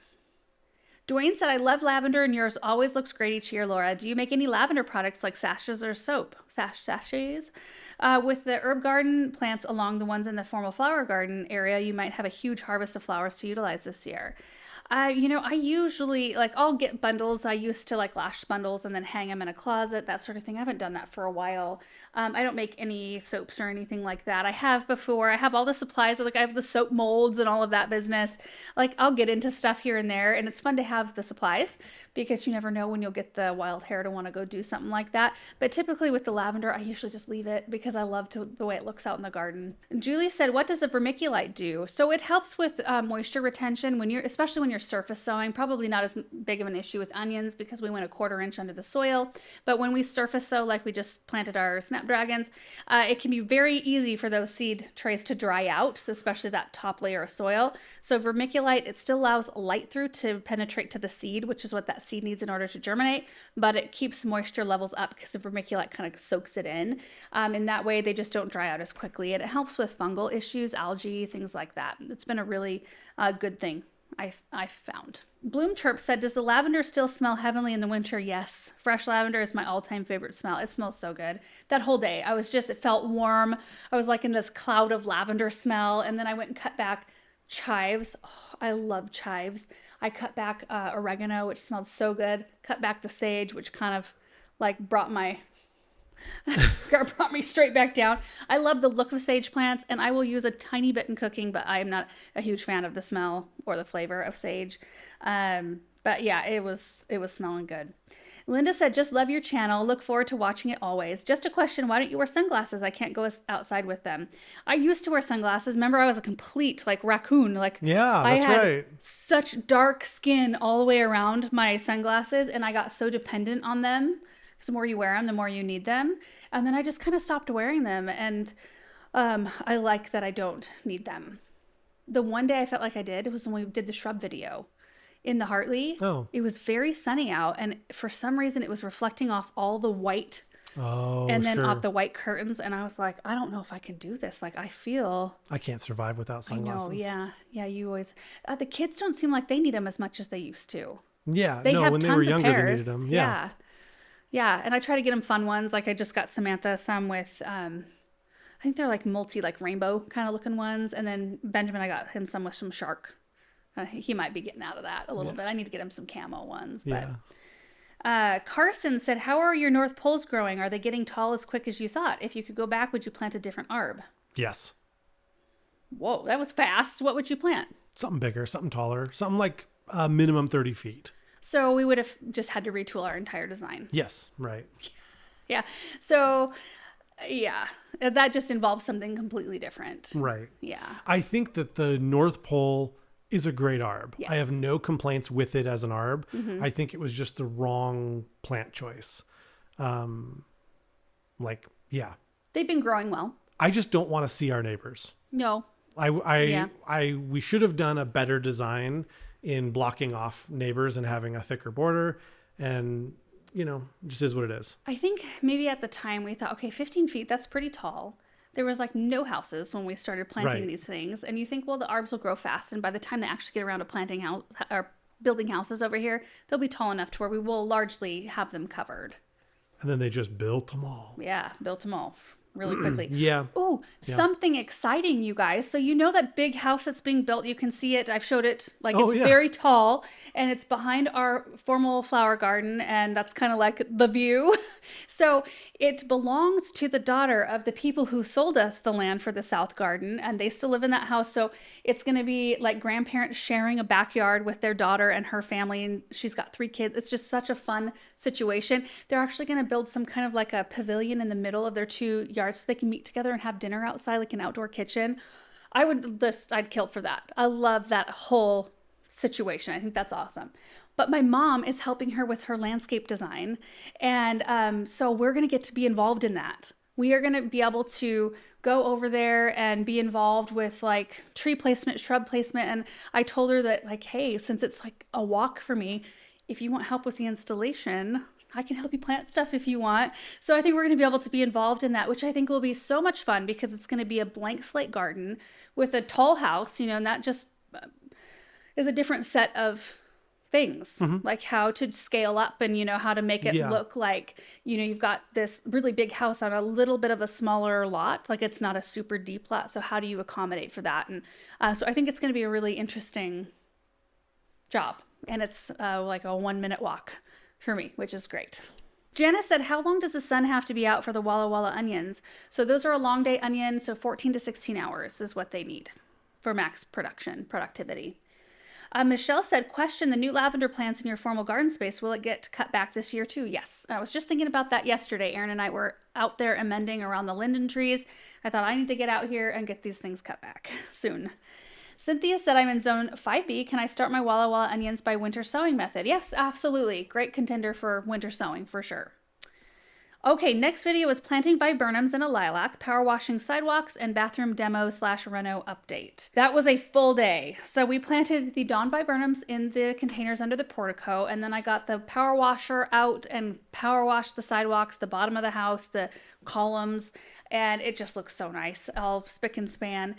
A: Dwayne said, I love lavender and yours always looks great each year, Laura. Do you make any lavender products like sachets or soap? Sachets? With the herb garden plants along the ones in the formal flower garden area, you might have a huge harvest of flowers to utilize this year. I usually, I'll get bundles. I used to lash bundles and then hang them in a closet, that sort of thing. I haven't done that for a while. I don't make any soaps or anything like that. I have before. I have all the supplies. I have the soap molds and all of that business. I'll get into stuff here and there, and it's fun to have the supplies because you never know when you'll get the wild hair to want to go do something like that. But typically with the lavender, I usually just leave it because I love the way it looks out in the garden. And Julie said, what does the vermiculite do? So it helps with moisture retention especially when you're surface sowing. Probably not as big of an issue with onions because we went 1/4 inch under the soil. But when we surface sow, like we just planted our snapdragons, it can be very easy for those seed trays to dry out, especially that top layer of soil. So vermiculite, it still allows light through to penetrate to the seed, which is what that seed needs in order to germinate, but it keeps moisture levels up because the vermiculite kind of soaks it in. And that way they just don't dry out as quickly. And it helps with fungal issues, algae, things like that. It's been a really good thing I found. Bloom Chirp said, does the lavender still smell heavenly in the winter? Yes. Fresh lavender is my all-time favorite smell. It smells so good. That whole day, it felt warm. I was in this cloud of lavender smell. And then I went and cut back chives. Oh, I love chives. I cut back oregano, which smelled so good. Cut back the sage, which kind of brought me straight back down. I love the look of sage plants, and I will use a tiny bit in cooking, but I am not a huge fan of the smell or the flavor of sage. But yeah, it was smelling good. Linda said, just love your channel. Look forward to watching it always. Just a question. Why don't you wear sunglasses? I can't go outside with them. I used to wear sunglasses. Remember, I was a complete raccoon.
B: Yeah, that's
A: I had
B: right.
A: such dark skin all the way around my sunglasses, and I got so dependent on them. Because the more you wear them, the more you need them. And then I just kind of stopped wearing them. And I like that I don't need them. The one day I felt like I did was when we did the shrub video in the Hartley.
B: Oh.
A: It was very sunny out, and for some reason it was reflecting off all the white and then
B: sure.
A: off the white curtains, and I was like, I don't know if I can do this. I feel
B: I can't survive without sunglasses.
A: I know, yeah, you always the kids don't seem like they need them as much as they used to.
B: Yeah,
A: They have
B: when they
A: tons
B: were
A: of
B: younger
A: pairs.
B: they needed them.
A: Yeah, and I try to get them fun ones. I just got Samantha some with I think they're multi rainbow kind of looking ones, and then Benjamin, I got him some with some shark. He might be getting out of that a little bit. I need to get him some camo ones. But Carson said, how are your North Poles growing? Are they getting tall as quick as you thought? If you could go back, would you plant a different arb?
B: Yes.
A: Whoa, that was fast. What would you plant?
B: Something bigger, something taller, something minimum 30 feet.
A: So we would have just had to retool our entire design.
B: Yes, right.
A: Yeah. So, yeah, that just involves something completely different.
B: Right.
A: Yeah.
B: I think that the North Pole is a great arb.
A: Yes.
B: I have no complaints with it as an arb.
A: Mm-hmm.
B: I think it was just the wrong plant choice.
A: They've been growing well.
B: I just don't want to see our neighbors.
A: No.
B: We should have done a better design in blocking off neighbors and having a thicker border, and just is what it is.
A: I think maybe at the time we thought, okay, 15 feet, that's pretty tall. There was no houses when we started planting these things. And you think, well, the arbs will grow fast. And by the time they actually get around to planting house or building houses over here, they'll be tall enough to where we will largely have them covered.
B: And then they just built them all.
A: Yeah, built them all really quickly.
B: Yeah.
A: Oh, something exciting, you guys. So that big house that's being built, you can see it. I've showed it. It's very tall, and it's behind our formal flower garden, and that's kind of the view. So It belongs to the daughter of the people who sold us the land for the South Garden, and they still live in that house. So it's going to be like grandparents sharing a backyard with their daughter and her family. And she's got 3 kids. It's just such a fun situation. They're actually going to build some kind of like a pavilion in the middle of their 2 yards so they can meet together and have dinner outside, like an outdoor kitchen. I'd kill for that. I love that whole situation. I think that's awesome. But my mom is helping her with her landscape design. And so we're going to get to be involved in that. We are going to be able to go over there and be involved with like tree placement, shrub placement. And I told her that like, hey, since it's like a walk for me, if you want help with the installation, I can help you plant stuff if you want. So I think we're going to be able to be involved in that, which I think will be so much fun because it's going to be a blank slate garden with a tall house, and that just is a different set of things, like how to scale up and how to make it look like you've got this really big house on a little bit of a smaller lot, like it's not a super deep lot. So how do you accommodate for that? And so I think it's going to be a really interesting job, and it's like a 1-minute walk for me, which is great. Janice said, how long does the sun have to be out for the Walla Walla onions? So those are a long day onion, so 14 to 16 hours is what they need for max productivity. Michelle said, question, the new lavender plants in your formal garden space, will it get cut back this year too? Yes. I was just thinking about that yesterday. Aaron and I were out there amending around the linden trees. I thought I need to get out here and get these things cut back soon. Cynthia said, I'm in zone 5B. Can I start my Walla Walla onions by winter sowing method? Yes, absolutely. Great contender for winter sowing for sure. Okay, next video is planting viburnums in a lilac, power washing sidewalks, and bathroom demo / reno update. That was a full day. So we planted the dawn viburnums in the containers under the portico, and then I got the power washer out and power washed the sidewalks, the bottom of the house, the columns, and it just looks so nice, all spick and span.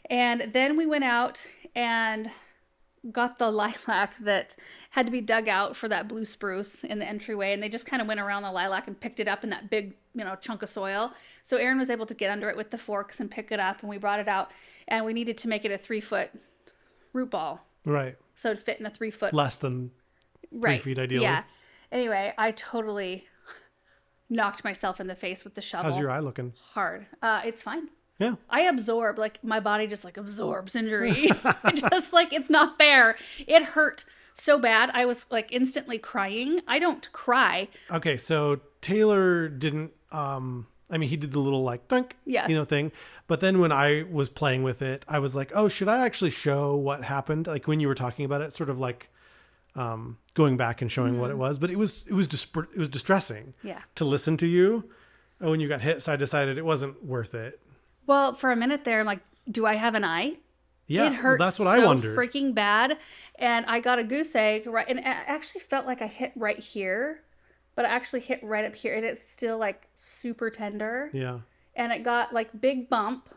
A: And then we went out and got the lilac that had to be dug out for that blue spruce in the entryway, and they just kind of went around the lilac and picked it up in that big chunk of soil. So Aaron was able to get under it with the forks and pick it up, and we brought it out, and we needed to make it a 3-foot root ball,
B: right,
A: so it'd fit in a 3-foot,
B: less than 3 feet ideally.
A: Yeah. Anyway, I totally knocked myself in the face with the shovel.
B: How's your eye looking?
A: Hard. It's fine.
B: Yeah.
A: I absorb, like my body just like absorbs injury. Just like, it's not fair. It hurt so bad. I was like instantly crying. I don't cry.
B: Okay. So Taylor didn't, he did the little like dunk, thing. But then when I was playing with it, I was like, oh, should I actually show what happened? Like when you were talking about it, sort of like, going back and showing what it was, but it was distressing to listen to you when you got hit. So I decided it wasn't worth it.
A: Well, for a minute there, I'm like, do I have an eye?
B: Yeah,
A: it hurt
B: that's what
A: so
B: I wondered.
A: Freaking bad. And I got a goose egg, right? And it actually felt like I hit right here, but I actually hit right up here, and it's still like super tender.
B: Yeah.
A: And it got like big bump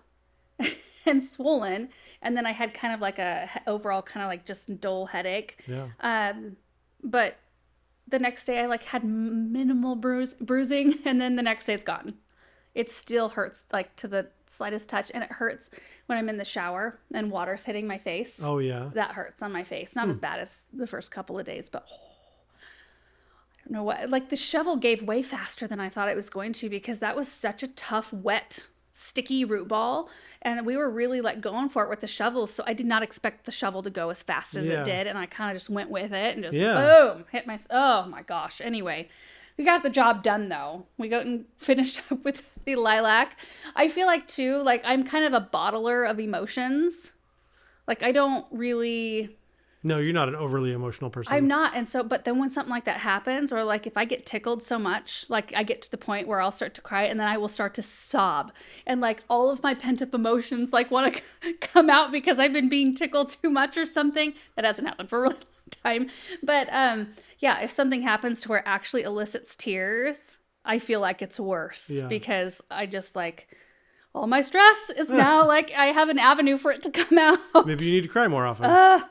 A: and swollen. And then I had kind of like a overall kind of like just dull headache.
B: Yeah.
A: But the next day I like had minimal bruising, and then the next day it's gone. It still hurts like to the slightest touch, and it hurts when I'm in the shower and water's hitting my face.
B: Oh yeah.
A: That hurts on my face. Not as bad as the first couple of days, but I don't know what, like the shovel gave way faster than I thought it was going to, because that was such a tough, wet, sticky root ball, and we were really like going for it with the shovel. So I did not expect the shovel to go as fast as it did, and I kind of just went with it and just boom, hit oh my gosh. Anyway, we got the job done though. We got and finished up with the lilac. I feel like too, like I'm kind of a bottler of emotions. Like I don't really.
B: No, you're not an overly emotional person.
A: I'm not. And so, but then when something like that happens, or like if I get tickled so much, like I get to the point where I'll start to cry, and then I will start to sob, and like all of my pent up emotions like want to come out because I've been being tickled too much or something. That hasn't happened for a really long time. But yeah, if something happens to where it actually elicits tears, I feel like it's worse because I just like all my stress is now like I have an avenue for it to come out.
B: Maybe you need to cry more often.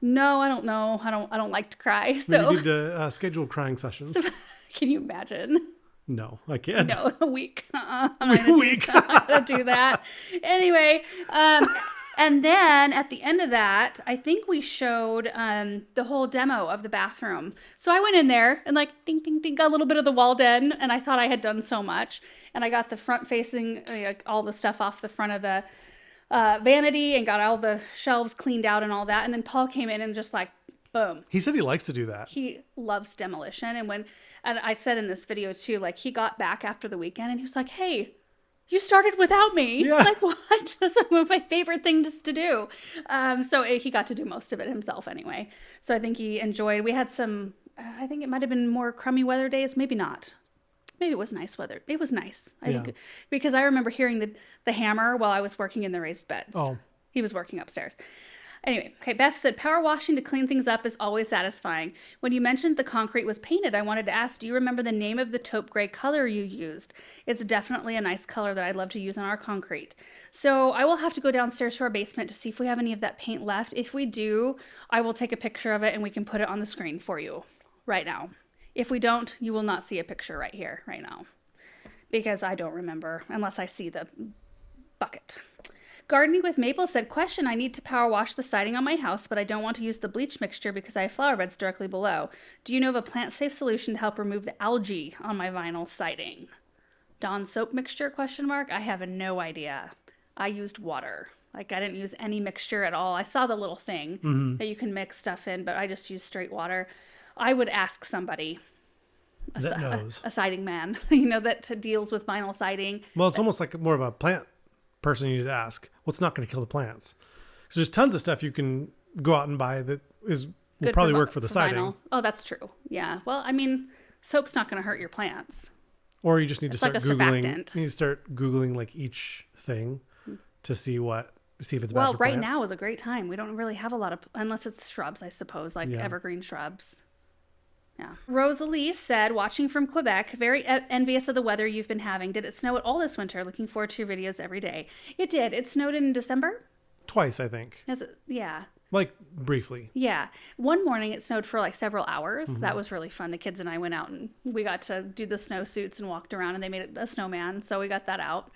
A: No, I don't know. I don't like to cry. So
B: maybe you need to schedule crying sessions.
A: Can you imagine?
B: No, I can't.
A: No, a week. I'm not gonna do that. Anyway, And then at the end of that, I think we showed the whole demo of the bathroom. So I went in there and like ding, ding, ding, got a little bit of the wall done. And I thought I had done so much. And I got the front facing, like, all the stuff off the front of the vanity and got all the shelves cleaned out and all that. And then Paul came in and just like, boom.
B: He said he likes to do that.
A: He loves demolition. And I said in this video too, like he got back after the weekend and he was like, hey, you started without me.
B: Yeah.
A: Like, what? That's one of my favorite things to do. So he got to do most of it himself anyway. So I think he enjoyed. We had some, I think it might have been more crummy weather days. Maybe not. Maybe it was nice weather. It was nice. I think, because I remember hearing the hammer while I was working in the raised beds.
B: Oh.
A: He was working upstairs. Anyway, okay, Beth said, power washing to clean things up is always satisfying. When you mentioned the concrete was painted, I wanted to ask, do you remember the name of the taupe gray color you used? It's definitely a nice color that I'd love to use on our concrete. So I will have to go downstairs to our basement to see if we have any of that paint left. If we do, I will take a picture of it and we can put it on the screen for you right now. If we don't, you will not see a picture right here, right now, because I don't remember unless I see the bucket. Gardening with Maple said, question, I need to power wash the siding on my house, but I don't want to use the bleach mixture because I have flower beds directly below. Do you know of a plant-safe solution to help remove the algae on my vinyl siding? Dawn soap mixture, question mark? I have no idea. I used water. Like, I didn't use any mixture at all. I saw the little thing that you can mix stuff in, but I just used straight water. I would ask somebody,
B: That knows.
A: a siding man, you know, that deals with vinyl siding.
B: Well, it's almost like more of a plant person you need to ask. What's not going to kill the plants? Because there's tons of stuff you can go out and buy that will probably work for the siding.
A: Vinyl. Oh, that's true. Yeah. Well, I mean, soap's not going to hurt your plants.
B: Or you just need to start
A: like a
B: Googling.
A: surfactant.
B: You need to start Googling like each thing to see if it's bad
A: Well,
B: for
A: right
B: plants.
A: now is a great time. We don't really have a lot of, unless it's shrubs, I suppose, like evergreen shrubs. Yeah. Rosalie said, watching from Quebec, very envious of the weather you've been having. Did it snow at all this winter? Looking forward to your videos every day. It did. It snowed in December.
B: Twice, I think.
A: Yeah.
B: Like briefly.
A: Yeah. One morning it snowed for like several hours. That was really fun. The kids and I went out and we got to do the snowsuits and walked around and they made a snowman. So we got that out.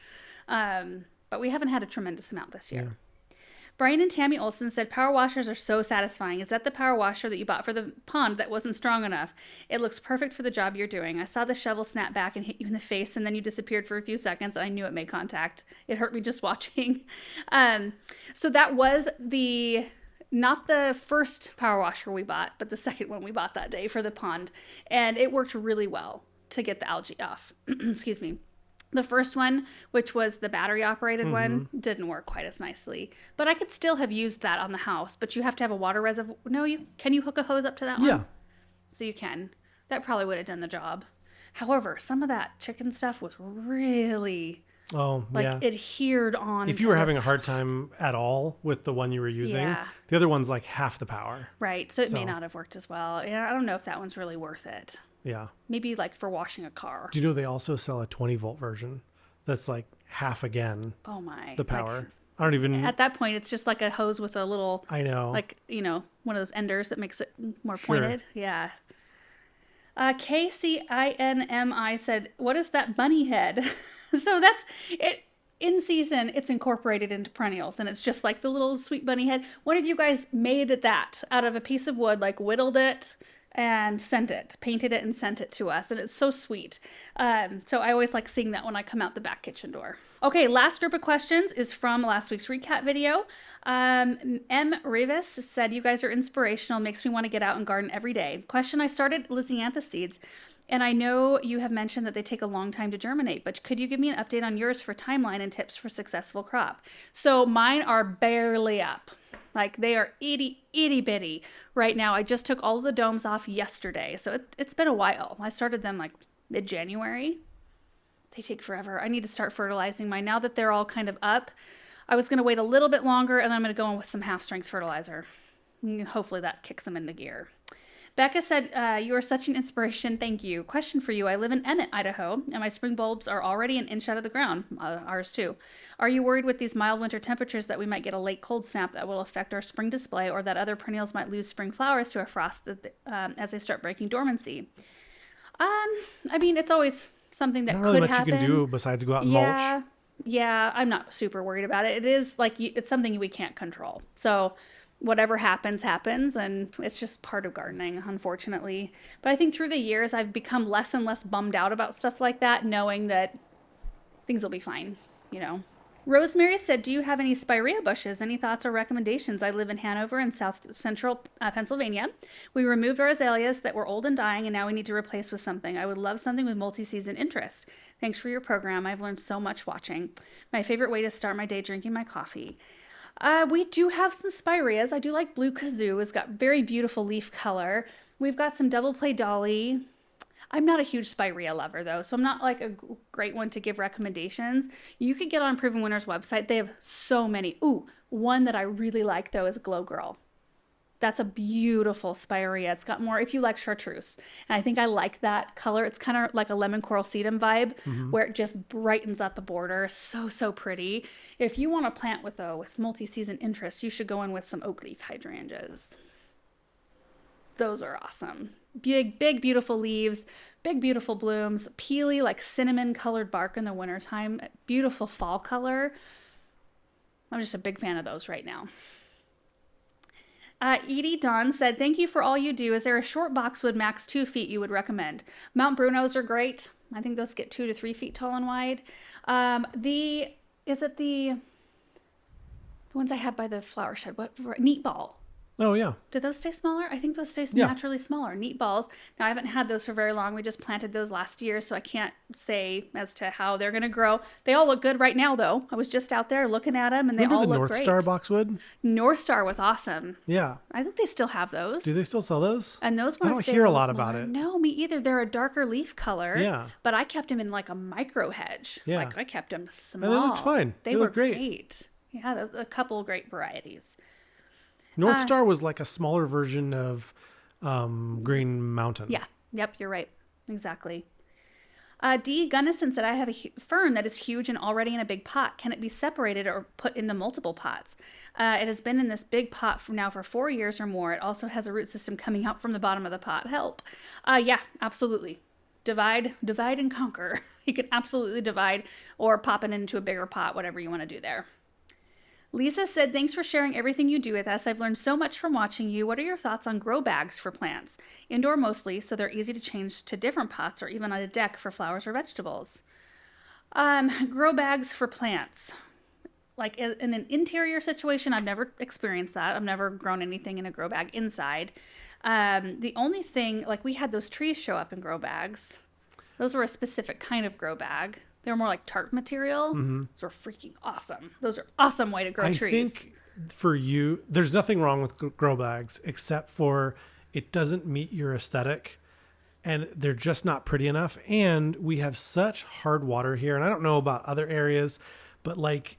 A: But we haven't had a tremendous amount this year. Yeah. Brian and Tammy Olson said, power washers are so satisfying. Is that the power washer that you bought for the pond that wasn't strong enough? It looks perfect for the job you're doing. I saw the shovel snap back and hit you in the face, and then you disappeared for a few seconds, and I knew it made contact. It hurt me just watching. So that was not the first power washer we bought, but the second one we bought that day for the pond. And it worked really well to get the algae off. Excuse me. The first one, which was the battery operated one, didn't work quite as nicely, but I could still have used that on the house, but you have to have a water reservoir. No, can you hook a hose up to that one?
B: Yeah.
A: So you can. That probably would have done the job. However, some of that chicken stuff was really adhered on.
B: If you were having a hard time at all with the one you were using, the other one's like half the power.
A: Right. So it may not have worked as well. Yeah, I don't know if that one's really worth it.
B: Yeah.
A: Maybe like for washing a car.
B: Do you know they also sell a 20-volt version that's like half again?
A: Oh my.
B: The power. I don't even.
A: At that point, it's just like a hose with a little.
B: I know.
A: Like, one of those enders that makes it more pointed. Yeah. KCINMI said, what is that bunny head? So that's it. In season, it's incorporated into perennials, and it's just like the little sweet bunny head. One of you guys made that out of a piece of wood, like whittled it and painted it and sent it to us. And it's so sweet. So I always like seeing that when I come out the back kitchen door. Okay, last group of questions is from last week's recap video. M. Rivas said, you guys are inspirational, makes me want to get out and garden every day. Question, I started Lisiantha seeds, and I know you have mentioned that they take a long time to germinate, but could you give me an update on yours for timeline and tips for successful crop? So mine are barely up. Like, they are itty bitty right now. I just took all of the domes off yesterday. So it's been a while. I started them like mid-January. They take forever. I need to start fertilizing mine. Now that they're all kind of up, I was going to wait a little bit longer, and then I'm going to go in with some half-strength fertilizer. And hopefully that kicks them into gear. Becca said, you are such an inspiration. Thank you. Question for you. I live in Emmett, Idaho, and my spring bulbs are already an inch out of the ground. Ours too. Are you worried with these mild winter temperatures that we might get a late cold snap that will affect our spring display, or that other perennials might lose spring flowers to a frost as they start breaking dormancy? I mean, it's always something that could happen.
B: Not really much you can do besides go out and mulch.
A: Yeah, I'm not super worried about it. It is like it's something we can't control. So whatever happens, happens. And it's just part of gardening, unfortunately. But I think through the years, I've become less and less bummed out about stuff like that, knowing that things will be fine, you know. Rosemary said, do you have any spirea bushes? Any thoughts or recommendations? I live in Hanover in south central Pennsylvania. We removed our azaleas that were old and dying, and now we need to replace with something. I would love something with multi-season interest. Thanks for your program. I've learned so much watching. My favorite way to start my day drinking my coffee. We do have some spireas. I do like blue kazoo. It's got very beautiful leaf color. We've got some double play dolly. I'm not a huge spirea lover though, so I'm not like a great one to give recommendations. You could get on Proven Winners website. They have so many. Ooh, one that I really like though is Glow Girl. That's a beautiful spirea. It's got more, if you like chartreuse. And I think I like that color. It's kind of like a lemon coral sedum vibe where it just brightens up the border. So, so pretty. If you want to plant with multi-season interest, you should go in with some oak leaf hydrangeas. Those are awesome. Big, big, beautiful leaves, big, beautiful blooms, peely, like cinnamon colored bark in the wintertime. Beautiful fall color. I'm just a big fan of those right now. Edie Dawn said, thank you for all you do. Is there a short boxwood max 2 feet you would recommend? Mount Brunos are great. I think those get 2 to 3 feet tall and wide. Is it the ones I have by the flower shed? What? Neat ball.
B: Oh, yeah.
A: Do those stay smaller? I think those stay naturally smaller. Neat balls. Now, I haven't had those for very long. We just planted those last year, so I can't say as to how they're going to grow. They all look good right now, though. I was just out there looking at them, and they all look great.
B: Remember the North Star boxwood?
A: North Star was awesome.
B: Yeah.
A: I think they still have those.
B: Do they still sell those?
A: And those ones
B: I don't hear a lot about it.
A: No, me either. They're a darker leaf color.
B: Yeah.
A: But I kept them in like a micro hedge.
B: Yeah.
A: Like I kept them small.
B: And they looked fine.
A: They were
B: looked great.
A: Yeah, a couple great varieties.
B: North Star was like a smaller version of Green Mountain.
A: Yeah. Yep, you're right. Exactly. D. Gunnison said, I have a fern that is huge and already in a big pot. Can it be separated or put into multiple pots? It has been in this big pot for 4 years or more. It also has a root system coming out from the bottom of the pot. Help. Yeah, absolutely. Divide and conquer. You can absolutely divide or pop it into a bigger pot, whatever you want to do there. Lisa said, thanks for sharing everything you do with us. I've learned so much from watching you. What are your thoughts on grow bags for plants? Indoor mostly, so they're easy to change to different pots or even on a deck for flowers or vegetables. Grow bags for plants. Like in an interior situation, I've never experienced that. I've never grown anything in a grow bag inside. The only thing, like we had those trees show up in grow bags. Those were a specific kind of grow bag. They were more like tarp material. Those were freaking awesome. Those are awesome way to grow trees.
B: I think for you, there's nothing wrong with grow bags except for it doesn't meet your aesthetic and they're just not pretty enough. And we have such hard water here. And I don't know about other areas, but like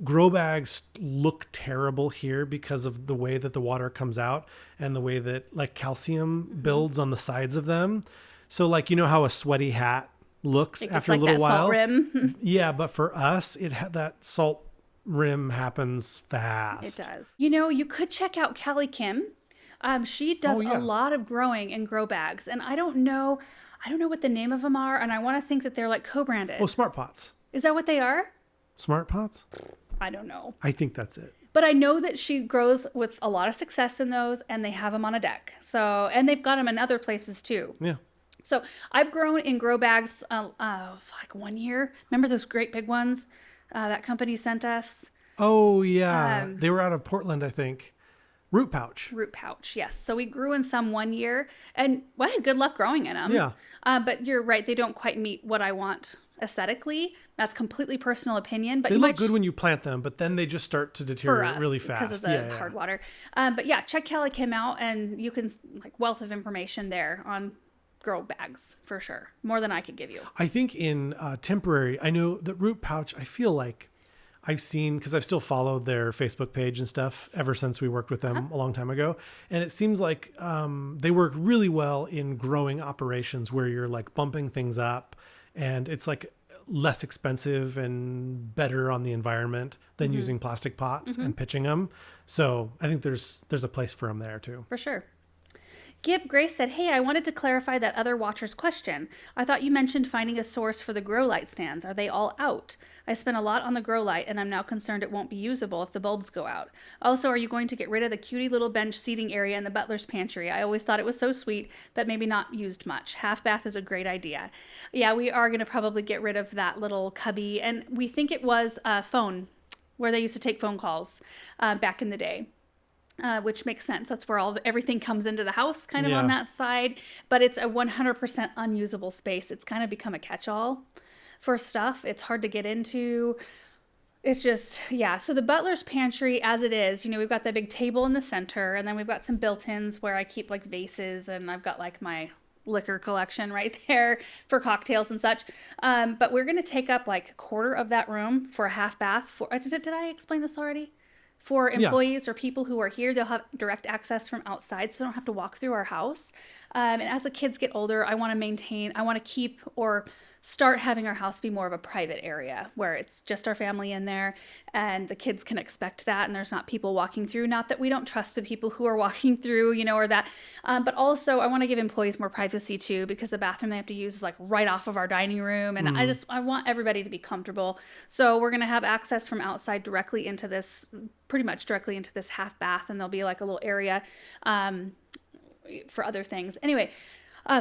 B: grow bags look terrible here because of the way that the water comes out and the way that like calcium builds on the sides of them. So like, you know how a sweaty hat looks after
A: like
B: a little
A: that
B: while.
A: Salt rim.
B: Yeah, but for us, that salt rim happens fast.
A: It does. You know, you could check out Callie Kim. She does a lot of growing in grow bags, and I don't know what the name of them are, and I want to think that they're like co-branded.
B: Oh, Smart Pots.
A: Is that what they are?
B: Smart Pots?
A: I don't know.
B: I think that's it.
A: But I know that she grows with a lot of success in those, and they have them on a deck. So, and they've got them in other places too.
B: Yeah.
A: So I've grown in grow bags like 1 year. Remember those great big ones that company sent us?
B: Oh, yeah. They were out of Portland, I think. Root pouch.
A: Root pouch, yes. So we grew in some 1 year, and I had good luck growing in them.
B: Yeah.
A: But you're right. They don't quite meet what I want aesthetically. That's completely personal opinion. But
B: they look good when you plant them, but then they just start to deteriorate really fast.
A: Because of the hard water. But yeah, check Callie Kim out, and you can, like, wealth of information there on grow bags for sure, more than I could give you.
B: I think in temporary, I know that root pouch, I feel like I've seen, because I've still followed their Facebook page and stuff ever since we worked with them a long time ago. And it seems like they work really well in growing operations where you're like bumping things up and it's like less expensive and better on the environment than using plastic pots and pitching them. So I think there's a place for them there too.
A: For sure. Gib Grace said, hey, I wanted to clarify that other watcher's question. I thought you mentioned finding a source for the grow light stands. Are they all out? I spent a lot on the grow light, and I'm now concerned it won't be usable if the bulbs go out. Also, are you going to get rid of the cutie little bench seating area in the butler's pantry? I always thought it was so sweet, but maybe not used much. Half bath is a great idea. Yeah, we are going to probably get rid of that little cubby, and we think it was a phone where they used to take phone calls back in the day. Which makes sense. That's where everything comes into the house, kind of on that side. But it's a 100% unusable space. It's kind of become a catch-all for stuff. It's hard to get into. It's just, yeah. So the butler's pantry, as it is, we've got the big table in the center, and then we've got some built-ins where I keep like vases, and I've got like my liquor collection right there for cocktails and such. But we're going to take up like a quarter of that room for a half bath. Did I explain this already? For employees or people who are here, they'll have direct access from outside, so they don't have to walk through our house. And as the kids get older, I want to keep or start having our house be more of a private area where it's just our family in there, and the kids can expect that, and there's not people walking through. Not that we don't trust the people who are walking through, or that. But also, I want to give employees more privacy too, because the bathroom they have to use is like right off of our dining room, and I want everybody to be comfortable. So we're gonna have access from outside directly into this, pretty much directly into this half bath, and there'll be like a little area for other things. Anyway.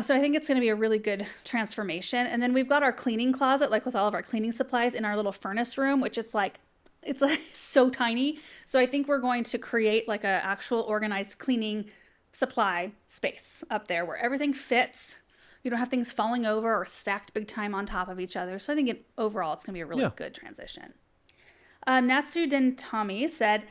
A: So I think it's going to be a really good transformation. And then we've got our cleaning closet, like with all of our cleaning supplies in our little furnace room, which it's like so tiny. So I think we're going to create like a actual organized cleaning supply space up there where everything fits. You don't have things falling over or stacked big time on top of each other. So I think overall it's going to be a really good transition. Natsu Dentami said,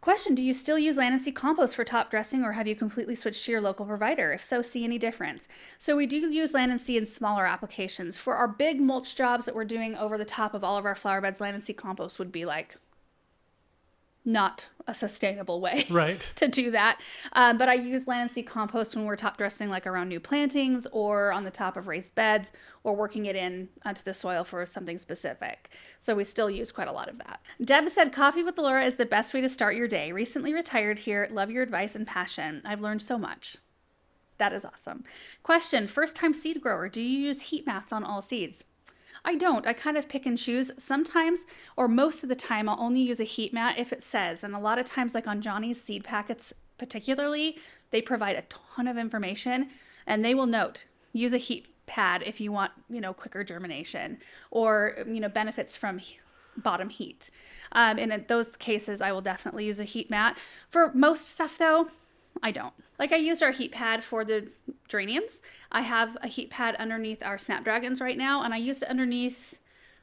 A: question, do you still use land and sea compost for top dressing, or have you completely switched to your local provider? If so, see any difference? So we do use land and sea in smaller applications. For our big mulch jobs that we're doing over the top of all of our flower beds, land and sea compost would be like not a sustainable way to do that. But I use land and sea compost when we're top dressing like around new plantings or on the top of raised beds or working it in onto the soil for something specific. So we still use quite a lot of that. Deb said, coffee with Laura is the best way to start your day. Recently retired here. Love your advice and passion. I've learned so much. That is awesome. Question, first time seed grower. Do you use heat mats on all seeds? I don't. I kind of pick and choose. Sometimes, or most of the time, I'll only use a heat mat if it says. And a lot of times, like on Johnny's seed packets particularly, they provide a ton of information. And they will note, use a heat pad if you want, quicker germination. Or, benefits from bottom heat. And in those cases, I will definitely use a heat mat. For most stuff, though, I don't. Like I used our heat pad for the geraniums. I have a heat pad underneath our snapdragons right now, and I used it underneath,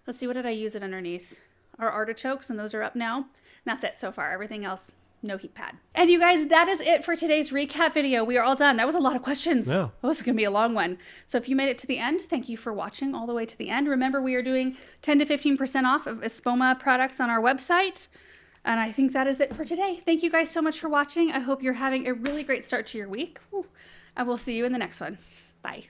A: let's see, what did I use it underneath? Our artichokes, and those are up now. And that's it so far. Everything else, no heat pad. And you guys, that is it for today's recap video. We are all done. That was a lot of questions. Yeah. That was going to be a long one. So if you made it to the end, thank you for watching all the way to the end. Remember, we are doing 10 to 15% off of Espoma products on our website. And I think that is it for today. Thank you guys so much for watching. I hope you're having a really great start to your week. I will see you in the next one. Bye.